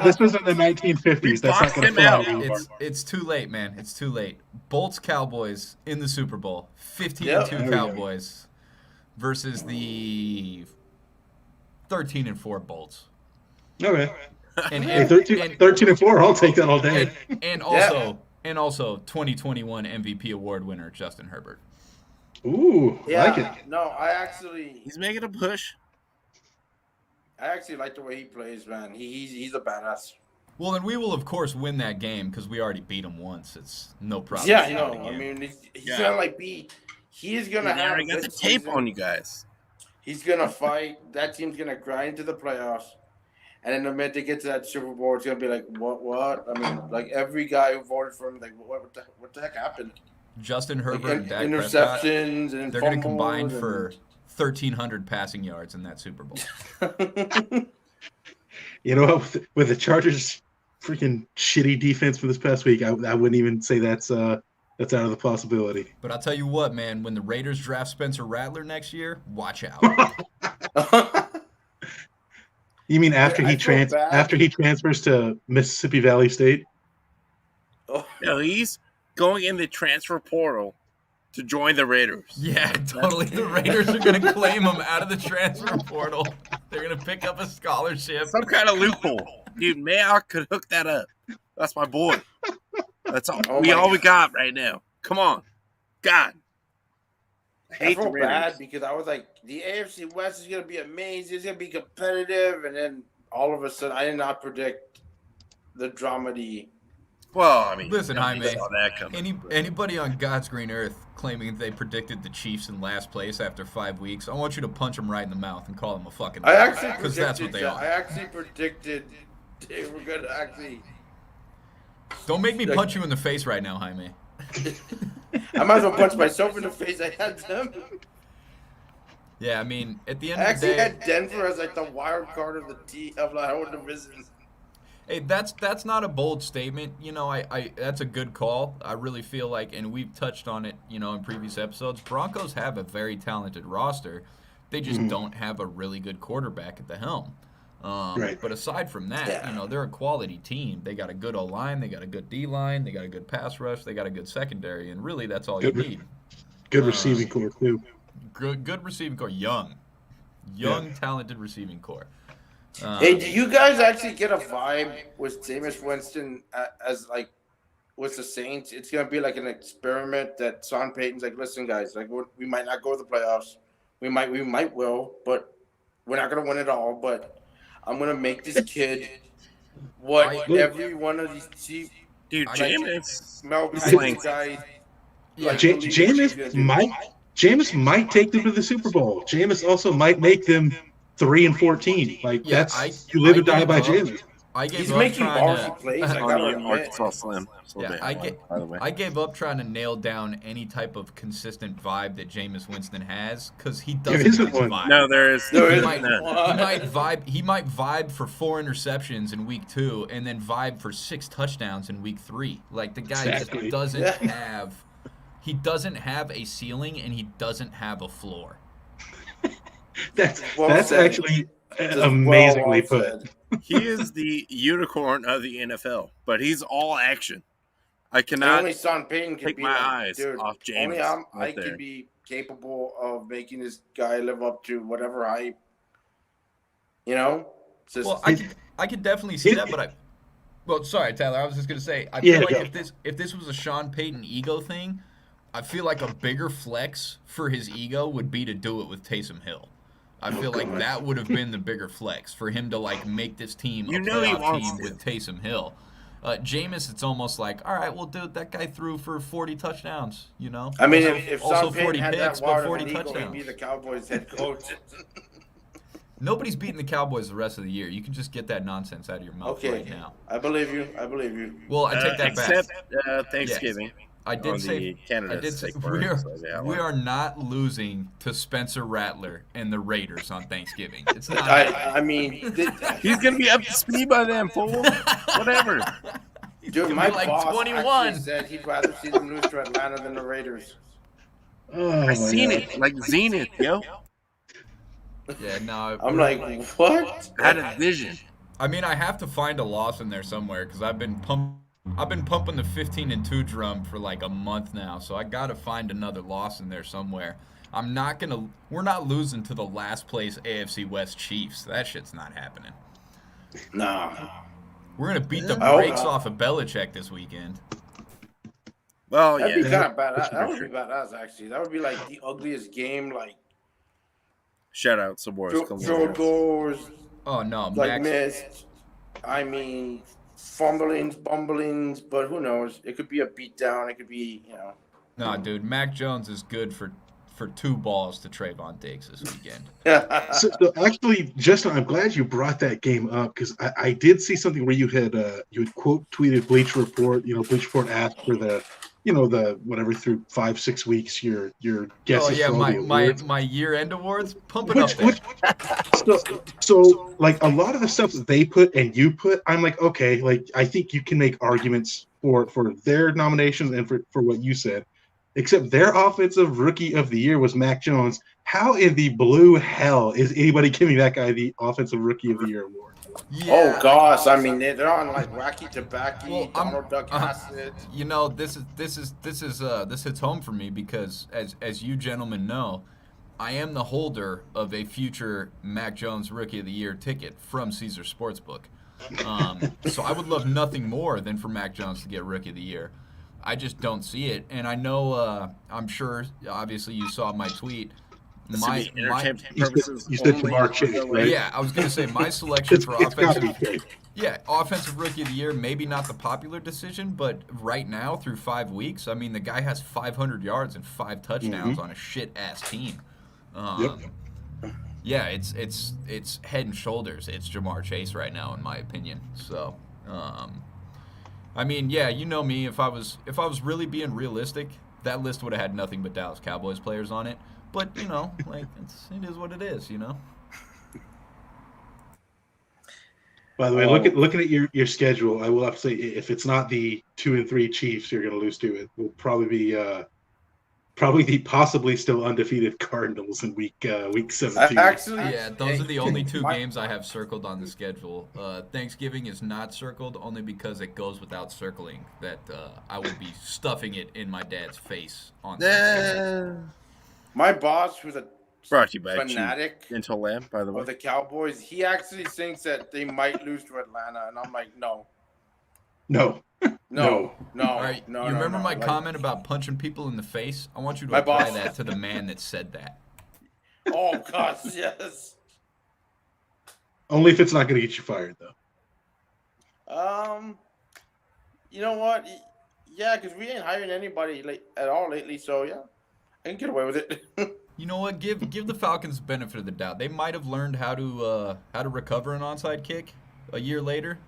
[SPEAKER 2] This was in the 1950s. That's not
[SPEAKER 1] boxed
[SPEAKER 2] going to
[SPEAKER 1] him
[SPEAKER 2] fly
[SPEAKER 1] out.
[SPEAKER 2] anymore.
[SPEAKER 4] it's too late, man. It's too late. Bolts Cowboys in the Super Bowl. 15-2
[SPEAKER 5] Yep.
[SPEAKER 2] There we go.
[SPEAKER 4] Cowboys versus the 13-4 Bolts.
[SPEAKER 2] Okay.
[SPEAKER 4] And,
[SPEAKER 2] Hey,
[SPEAKER 4] and,
[SPEAKER 2] 13-4, I'll take that all day.
[SPEAKER 4] and also 2021 MVP award winner Justin Herbert.
[SPEAKER 2] Ooh,
[SPEAKER 5] Yeah,
[SPEAKER 2] like it.
[SPEAKER 5] no, I actually
[SPEAKER 1] He's making a push.
[SPEAKER 5] like the way he plays, man. He's a badass.
[SPEAKER 4] Well, then we will of course win that game because we already beat him once. It's no problem.
[SPEAKER 5] Yeah, I
[SPEAKER 4] shooting
[SPEAKER 5] know. I
[SPEAKER 4] again.
[SPEAKER 5] mean, he's
[SPEAKER 1] Yeah.
[SPEAKER 5] gonna like be. He's gonna
[SPEAKER 1] He
[SPEAKER 5] have.
[SPEAKER 1] already
[SPEAKER 5] a
[SPEAKER 1] got
[SPEAKER 5] good
[SPEAKER 1] the tape
[SPEAKER 5] season.
[SPEAKER 1] on you guys.
[SPEAKER 5] He's gonna fight. That team's gonna grind to the playoffs, and then the minute they get to that Super Bowl, it's gonna be like, what? I mean, like every guy who voted for him, like, what the heck happened?
[SPEAKER 4] Justin
[SPEAKER 5] Like,
[SPEAKER 4] Herbert and Dak Prescott,
[SPEAKER 5] interceptions and
[SPEAKER 4] they're going to combine
[SPEAKER 5] fumbles
[SPEAKER 4] for 1,300 passing yards in that Super Bowl.
[SPEAKER 2] You know what? With the Chargers' freaking shitty defense for this past week, I wouldn't even say that's out of the possibility.
[SPEAKER 4] But I'll tell you what, man, when the Raiders draft Spencer Rattler next year, watch out.
[SPEAKER 2] You mean after
[SPEAKER 5] I feel bad.
[SPEAKER 2] after he transfers to Mississippi Valley State?
[SPEAKER 1] No, he's going in the transfer portal to join the Raiders.
[SPEAKER 4] Yeah, totally. The Raiders are going to claim him out of the transfer portal. They're going to pick up a scholarship.
[SPEAKER 1] Some kind of loophole. Dude, Mayock could hook that up. That's my boy. That's all
[SPEAKER 5] Oh
[SPEAKER 1] we
[SPEAKER 5] my
[SPEAKER 1] got right now. Come on. God. I
[SPEAKER 5] I
[SPEAKER 1] hate the
[SPEAKER 5] felt
[SPEAKER 1] Raiders.
[SPEAKER 5] bad because I was like, the AFC West is gonna be amazing. It's gonna be competitive, and then all of a sudden, I did not predict the dramedy.
[SPEAKER 1] Well, I mean,
[SPEAKER 4] Listen,
[SPEAKER 1] nobody
[SPEAKER 4] Jaime,
[SPEAKER 1] saw that coming.
[SPEAKER 4] anybody on God's green earth claiming they predicted the Chiefs in last place after 5 weeks, I want you to punch them right in the mouth and call them a fucking
[SPEAKER 5] I
[SPEAKER 4] liar,
[SPEAKER 5] actually
[SPEAKER 4] because that's what
[SPEAKER 5] predicted
[SPEAKER 4] they
[SPEAKER 5] that. I
[SPEAKER 4] are.
[SPEAKER 5] actually predicted they were gonna actually.
[SPEAKER 4] Don't make me punch you in the face right now, Jaime.
[SPEAKER 5] I might as well punch myself in the face. I had them.
[SPEAKER 4] Yeah, I mean, at the end
[SPEAKER 5] I
[SPEAKER 4] of the
[SPEAKER 5] actually
[SPEAKER 4] day,
[SPEAKER 5] had Denver as like the wild card of the whole division.
[SPEAKER 4] hey, that's not a bold statement. You know, I that's a good call. I really feel like, and we've touched on it, you know, in previous episodes, Broncos have a very talented roster. They just don't have a really good quarterback at the helm.
[SPEAKER 2] Right.
[SPEAKER 4] But aside from that,
[SPEAKER 5] Yeah.
[SPEAKER 4] you know, they're a quality team. They got a good O-line, they got a good D-line, they got a good pass rush, they got a good secondary, and really that's all
[SPEAKER 2] Good.
[SPEAKER 4] you need.
[SPEAKER 2] Good receiving core too.
[SPEAKER 4] Good receiving core, young, talented receiving core.
[SPEAKER 5] Hey, do you guys actually get a vibe with Jameis Winston as like with the Saints? It's gonna be like an experiment that Sean Payton's like, listen, guys, like we might not go to the playoffs, we might will, but we're not gonna win it all. But I'm gonna make this kid what every one of these cheap
[SPEAKER 1] Dude,
[SPEAKER 4] I-
[SPEAKER 1] Jameis.
[SPEAKER 5] Melvin
[SPEAKER 1] Slang.
[SPEAKER 5] guys.
[SPEAKER 4] Yeah,
[SPEAKER 5] like,
[SPEAKER 2] Jameis might take them to the Super Bowl. Jameis also might make them 3-14. Like
[SPEAKER 4] Yeah,
[SPEAKER 2] that's you live and die
[SPEAKER 4] gave
[SPEAKER 2] by
[SPEAKER 4] up.
[SPEAKER 2] Jameis.
[SPEAKER 4] I gave
[SPEAKER 5] He's
[SPEAKER 4] up
[SPEAKER 5] making
[SPEAKER 4] trying
[SPEAKER 5] ballsy
[SPEAKER 4] to,
[SPEAKER 5] plays. I
[SPEAKER 1] On
[SPEAKER 5] gotta
[SPEAKER 1] the
[SPEAKER 5] admit.
[SPEAKER 1] Arkansas Slim. So
[SPEAKER 4] Yeah,
[SPEAKER 1] bad,
[SPEAKER 4] I
[SPEAKER 1] by the way.
[SPEAKER 4] gave up trying to nail down any type of consistent vibe that Jameis Winston has because he
[SPEAKER 2] There
[SPEAKER 4] doesn't
[SPEAKER 2] isn't
[SPEAKER 4] have a
[SPEAKER 2] one.
[SPEAKER 4] vibe.
[SPEAKER 1] No, there is.
[SPEAKER 5] There
[SPEAKER 4] he
[SPEAKER 5] is
[SPEAKER 4] might,
[SPEAKER 5] one.
[SPEAKER 4] he might vibe for 4 interceptions in week 2 and then vibe for 6 touchdowns in week 3. Like the guy
[SPEAKER 2] Exactly.
[SPEAKER 4] just doesn't
[SPEAKER 5] Yeah.
[SPEAKER 4] have a ceiling and he doesn't have a floor.
[SPEAKER 2] That's
[SPEAKER 5] Well said.
[SPEAKER 2] actually
[SPEAKER 5] Just
[SPEAKER 2] amazingly
[SPEAKER 5] well
[SPEAKER 2] put.
[SPEAKER 5] said.
[SPEAKER 1] He is the unicorn of the NFL, but he's all action. I
[SPEAKER 5] And
[SPEAKER 1] cannot.
[SPEAKER 5] only Sean Payton can
[SPEAKER 1] take
[SPEAKER 5] be
[SPEAKER 1] my
[SPEAKER 5] like,
[SPEAKER 1] eyes
[SPEAKER 5] dude,
[SPEAKER 1] off
[SPEAKER 5] only
[SPEAKER 1] Jameis
[SPEAKER 5] I
[SPEAKER 1] right
[SPEAKER 5] can
[SPEAKER 1] there.
[SPEAKER 5] be capable of making this guy live up to whatever hype. You know? It's just,
[SPEAKER 4] Well, I could definitely see that, but well, sorry, Tyler. I was just gonna say, I feel like
[SPEAKER 2] go.
[SPEAKER 4] if this was a Sean Payton ego thing, I feel like a bigger flex for his ego would be to do it with Taysom Hill. I feel like that would have been the bigger flex for him to like make this team a
[SPEAKER 1] You know he
[SPEAKER 4] playoff
[SPEAKER 1] wants
[SPEAKER 4] team
[SPEAKER 1] to.
[SPEAKER 4] with Taysom Hill. Jameis, it's almost like, all right, well, dude, that guy threw for 40 touchdowns. You know.
[SPEAKER 5] I mean,
[SPEAKER 4] also,
[SPEAKER 5] if
[SPEAKER 4] also
[SPEAKER 5] Sean Payton
[SPEAKER 4] 40
[SPEAKER 5] had
[SPEAKER 4] picks,
[SPEAKER 5] that
[SPEAKER 4] but
[SPEAKER 5] wide of
[SPEAKER 4] 40
[SPEAKER 5] an ego,
[SPEAKER 4] touchdowns.
[SPEAKER 5] he'd be the Cowboys head coach.
[SPEAKER 4] Nobody's beating the Cowboys the rest of the year. You can just get that nonsense out of your mouth
[SPEAKER 5] Okay.
[SPEAKER 4] right now.
[SPEAKER 5] I believe you. I believe you.
[SPEAKER 4] Well, I take that back.
[SPEAKER 1] Except Thanksgiving.
[SPEAKER 4] I did
[SPEAKER 1] on
[SPEAKER 4] say
[SPEAKER 1] the Canada
[SPEAKER 4] I did say
[SPEAKER 1] steak burn, so yeah,
[SPEAKER 4] we are not losing to Spencer Rattler and the Raiders on Thanksgiving. It's not.
[SPEAKER 5] I mean,
[SPEAKER 1] He's gonna be up to speed by then, fool. Whatever.
[SPEAKER 5] dude,
[SPEAKER 4] be
[SPEAKER 5] my
[SPEAKER 4] like
[SPEAKER 5] boss
[SPEAKER 4] 21.
[SPEAKER 5] actually said he'd rather see them lose to Atlanta than the Raiders.
[SPEAKER 2] Oh,
[SPEAKER 1] I
[SPEAKER 2] my
[SPEAKER 1] seen
[SPEAKER 2] God.
[SPEAKER 1] it, like Zenith, yo.
[SPEAKER 4] Yeah, no.
[SPEAKER 5] I'm like, what?
[SPEAKER 1] I had a vision.
[SPEAKER 4] I mean, I have to find a loss in there somewhere because I've been pumping the 15-2 drum for like a month now, so I got to find another loss in there somewhere. We're not losing to the last place AFC West Chiefs. That shit's not happening.
[SPEAKER 5] Nah.
[SPEAKER 4] We're gonna beat the
[SPEAKER 5] Oh,
[SPEAKER 4] brakes
[SPEAKER 5] no.
[SPEAKER 4] off of Belichick this weekend.
[SPEAKER 1] Well,
[SPEAKER 5] That'd be
[SPEAKER 1] yeah.
[SPEAKER 5] kind of badass. That would be badass, actually. That would be like the ugliest game, like
[SPEAKER 1] Shout out to Boris.
[SPEAKER 5] field goals,
[SPEAKER 4] Oh no,
[SPEAKER 5] like
[SPEAKER 4] Max.
[SPEAKER 5] missed. I mean, fumblings, bumblings, but who knows? It could be a beatdown. It could be,
[SPEAKER 4] No, dude, Mac Jones is good for 2 balls to Trayvon Diggs this weekend.
[SPEAKER 2] So actually, Justin, I'm glad you brought that game up because I did see something where you had quote tweeted Bleacher Report. Bleacher Report asked for the whatever through 5-6 weeks your guesses.
[SPEAKER 4] Oh yeah,
[SPEAKER 2] for all the awards.
[SPEAKER 4] my year-end awards. Pump it up there.
[SPEAKER 2] So like a lot of the stuff that they put and you put, I'm like, okay, like I think you can make arguments for their nominations and for what you said. Except their offensive rookie of the year was Mac Jones. How in the blue hell is anybody giving that guy the offensive rookie of the year award?
[SPEAKER 5] Oh gosh, I mean they're on like wacky tobacco,
[SPEAKER 4] Well,
[SPEAKER 5] Donald Duck acid.
[SPEAKER 4] This hits home for me because as you gentlemen know, I am the holder of a future Mac Jones Rookie of the Year ticket from Caesar Sportsbook. So I would love nothing more than for Mac Jones to get Rookie of the Year. I just don't see it, and I know. I'm sure. Obviously, you saw my tweet.
[SPEAKER 1] This would be entertainment
[SPEAKER 2] You said
[SPEAKER 1] purposes
[SPEAKER 2] Jamar
[SPEAKER 1] only.
[SPEAKER 2] Chase, right?
[SPEAKER 4] Yeah, I was gonna say my selection for
[SPEAKER 2] It's gotta be
[SPEAKER 4] offensive.
[SPEAKER 2] Chase.
[SPEAKER 4] Yeah, offensive rookie of the year, maybe not the popular decision, but right now through 5 weeks, I mean, the guy has 500 yards and 5 touchdowns on a shit ass team. Yeah, it's head and shoulders. It's Jamar Chase right now, in my opinion. So, I mean, yeah, you know me. If I was really being realistic, that list would have had nothing but Dallas Cowboys players on it. But like it is what it is.
[SPEAKER 2] By the way, looking at your schedule, I will have to say if it's not the 2 and 3 Chiefs you're going to lose to, it will probably be the possibly still undefeated Cardinals in week 17.
[SPEAKER 5] Actually,
[SPEAKER 4] Yeah, those are the only 2
[SPEAKER 5] my-
[SPEAKER 4] games I have circled on the schedule. Thanksgiving is not circled only because it goes without circling that I will be stuffing it in my dad's face on Thanksgiving.
[SPEAKER 5] My boss, who's a
[SPEAKER 1] Brought to you by
[SPEAKER 5] fanatic
[SPEAKER 1] Dental Lamb, by the way.
[SPEAKER 5] of the Cowboys, he actually thinks that they might lose to Atlanta, and I'm like, no.
[SPEAKER 2] No.
[SPEAKER 5] No.
[SPEAKER 4] All right,
[SPEAKER 5] no.
[SPEAKER 4] you remember my
[SPEAKER 5] Like,
[SPEAKER 4] comment about punching people in the face? I want you to
[SPEAKER 5] My
[SPEAKER 4] apply
[SPEAKER 5] boss-
[SPEAKER 4] that to the man that said that.
[SPEAKER 5] Oh gosh, yes.
[SPEAKER 2] Only if it's not going to get you fired, though.
[SPEAKER 5] You know what? Yeah, because we ain't hiring anybody at all lately, so yeah, I can get away with it.
[SPEAKER 4] You know what? Give the Falcons the benefit of the doubt. They might have learned how to recover an onside kick a year later.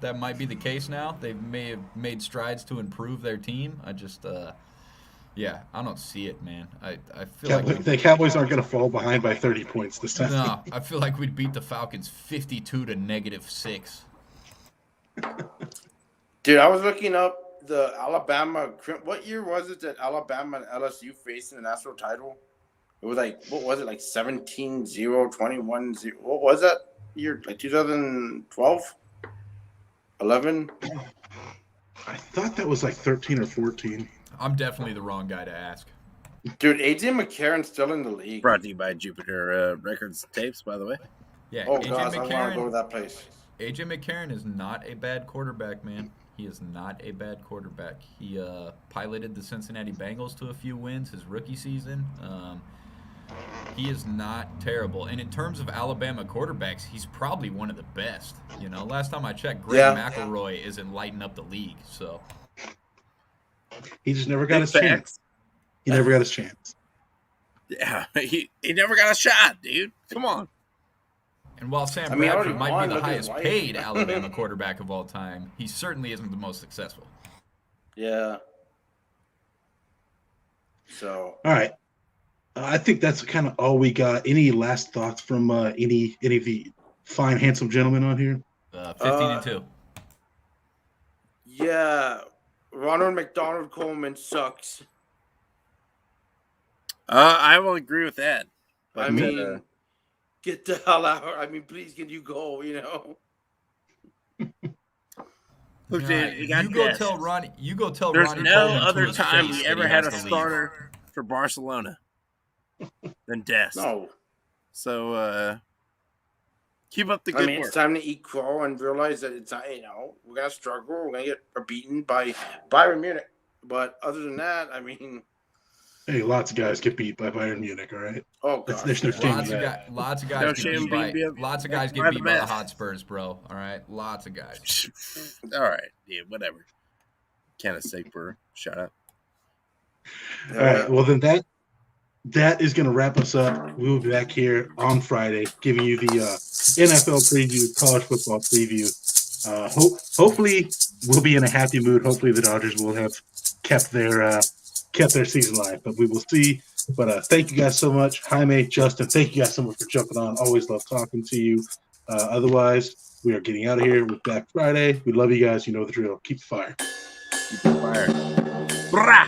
[SPEAKER 4] That might be the case now. They may have made strides to improve their team. I just I don't see it, man. I feel like
[SPEAKER 2] The Cowboys aren't going to fall behind by 30 points this time.
[SPEAKER 4] no, I feel like we'd beat the Falcons 52 to -6.
[SPEAKER 5] Dude, I was looking up the Alabama. What year was it that Alabama and LSU faced in the national title? It was like, what was it, like 17-0, 21-0? What was that year? Like 2012? 11?
[SPEAKER 2] I thought that was like 13 or 14.
[SPEAKER 4] I'm definitely the wrong guy to ask.
[SPEAKER 5] Dude, AJ McCarron's still in the league.
[SPEAKER 1] Brought to you by Jupiter Records Tapes, by the way.
[SPEAKER 4] Yeah,
[SPEAKER 5] Oh
[SPEAKER 4] AJ
[SPEAKER 5] gosh, I want to go to
[SPEAKER 4] McCarron.
[SPEAKER 5] that place.
[SPEAKER 4] AJ McCarron is not a bad quarterback, man. He is not a bad quarterback. He piloted the Cincinnati Bengals to a few wins his rookie season. He is not terrible. And in terms of Alabama quarterbacks, he's probably one of the best. You know, last time I checked, Greg McElroy isn't lighting up the league. So
[SPEAKER 2] He just never got his
[SPEAKER 1] Big
[SPEAKER 2] chance.
[SPEAKER 1] facts.
[SPEAKER 2] He never got his chance.
[SPEAKER 1] Yeah, he never got a shot, dude. Come on.
[SPEAKER 4] and while Sam
[SPEAKER 5] I mean, I
[SPEAKER 4] Bradford
[SPEAKER 5] already
[SPEAKER 4] might
[SPEAKER 5] won,
[SPEAKER 4] be the
[SPEAKER 5] look at his
[SPEAKER 4] highest
[SPEAKER 5] wife.
[SPEAKER 4] paid Alabama quarterback of all time, he certainly isn't the most successful.
[SPEAKER 5] Yeah. So
[SPEAKER 2] All right. I think that's kind of all we got. Any last thoughts from any of the fine, handsome gentlemen on here?
[SPEAKER 4] 15-2.
[SPEAKER 5] yeah, Ronald McDonald Coleman sucks.
[SPEAKER 1] I will agree with that.
[SPEAKER 5] I mean, get the hell out. I mean, please, can you go? You know.
[SPEAKER 1] look,
[SPEAKER 4] All
[SPEAKER 1] dude,
[SPEAKER 4] right,
[SPEAKER 1] you got
[SPEAKER 4] go
[SPEAKER 1] this.
[SPEAKER 4] tell Ronnie. You go tell
[SPEAKER 1] There's
[SPEAKER 4] Ronnie
[SPEAKER 1] no
[SPEAKER 4] Coleman to
[SPEAKER 1] other
[SPEAKER 4] his
[SPEAKER 1] time
[SPEAKER 4] face
[SPEAKER 1] we
[SPEAKER 4] that
[SPEAKER 1] ever
[SPEAKER 4] he
[SPEAKER 1] had
[SPEAKER 4] has
[SPEAKER 1] a
[SPEAKER 4] to leave.
[SPEAKER 1] starter for Barcelona than Des.
[SPEAKER 5] No.
[SPEAKER 1] So keep up the
[SPEAKER 5] I
[SPEAKER 1] good
[SPEAKER 5] mean,
[SPEAKER 1] work.
[SPEAKER 5] it's time to eat crow and realize that it's not, we're gonna struggle. We're gonna get beaten by Bayern Munich. But other than that, I mean,
[SPEAKER 2] Hey, lots of guys get beat by Bayern Munich. All right.
[SPEAKER 5] oh god,
[SPEAKER 2] There's no shame in that.
[SPEAKER 4] Lots of guys
[SPEAKER 1] No
[SPEAKER 4] get
[SPEAKER 1] shame
[SPEAKER 4] beat by
[SPEAKER 1] being
[SPEAKER 4] lots of guys
[SPEAKER 1] by
[SPEAKER 4] get
[SPEAKER 1] the
[SPEAKER 4] beat by the
[SPEAKER 1] best.
[SPEAKER 4] Hotspurs, bro. All right, lots of guys.
[SPEAKER 1] All right, dude, whatever. Kind of safe for shut up.
[SPEAKER 2] All right. Well, then that is going to wrap us up. We will be back here on Friday, giving you the NFL preview, college football preview. Hopefully, we'll be in a happy mood. Hopefully, the Dodgers will have kept their season alive, but we will see. But thank you guys so much, Jaime, Justin. Thank you guys so much for jumping on. Always love talking to you. Otherwise, we are getting out of here. We're back Friday. We love you guys. You know the drill. Keep the fire.
[SPEAKER 1] Keep the fire. Brah!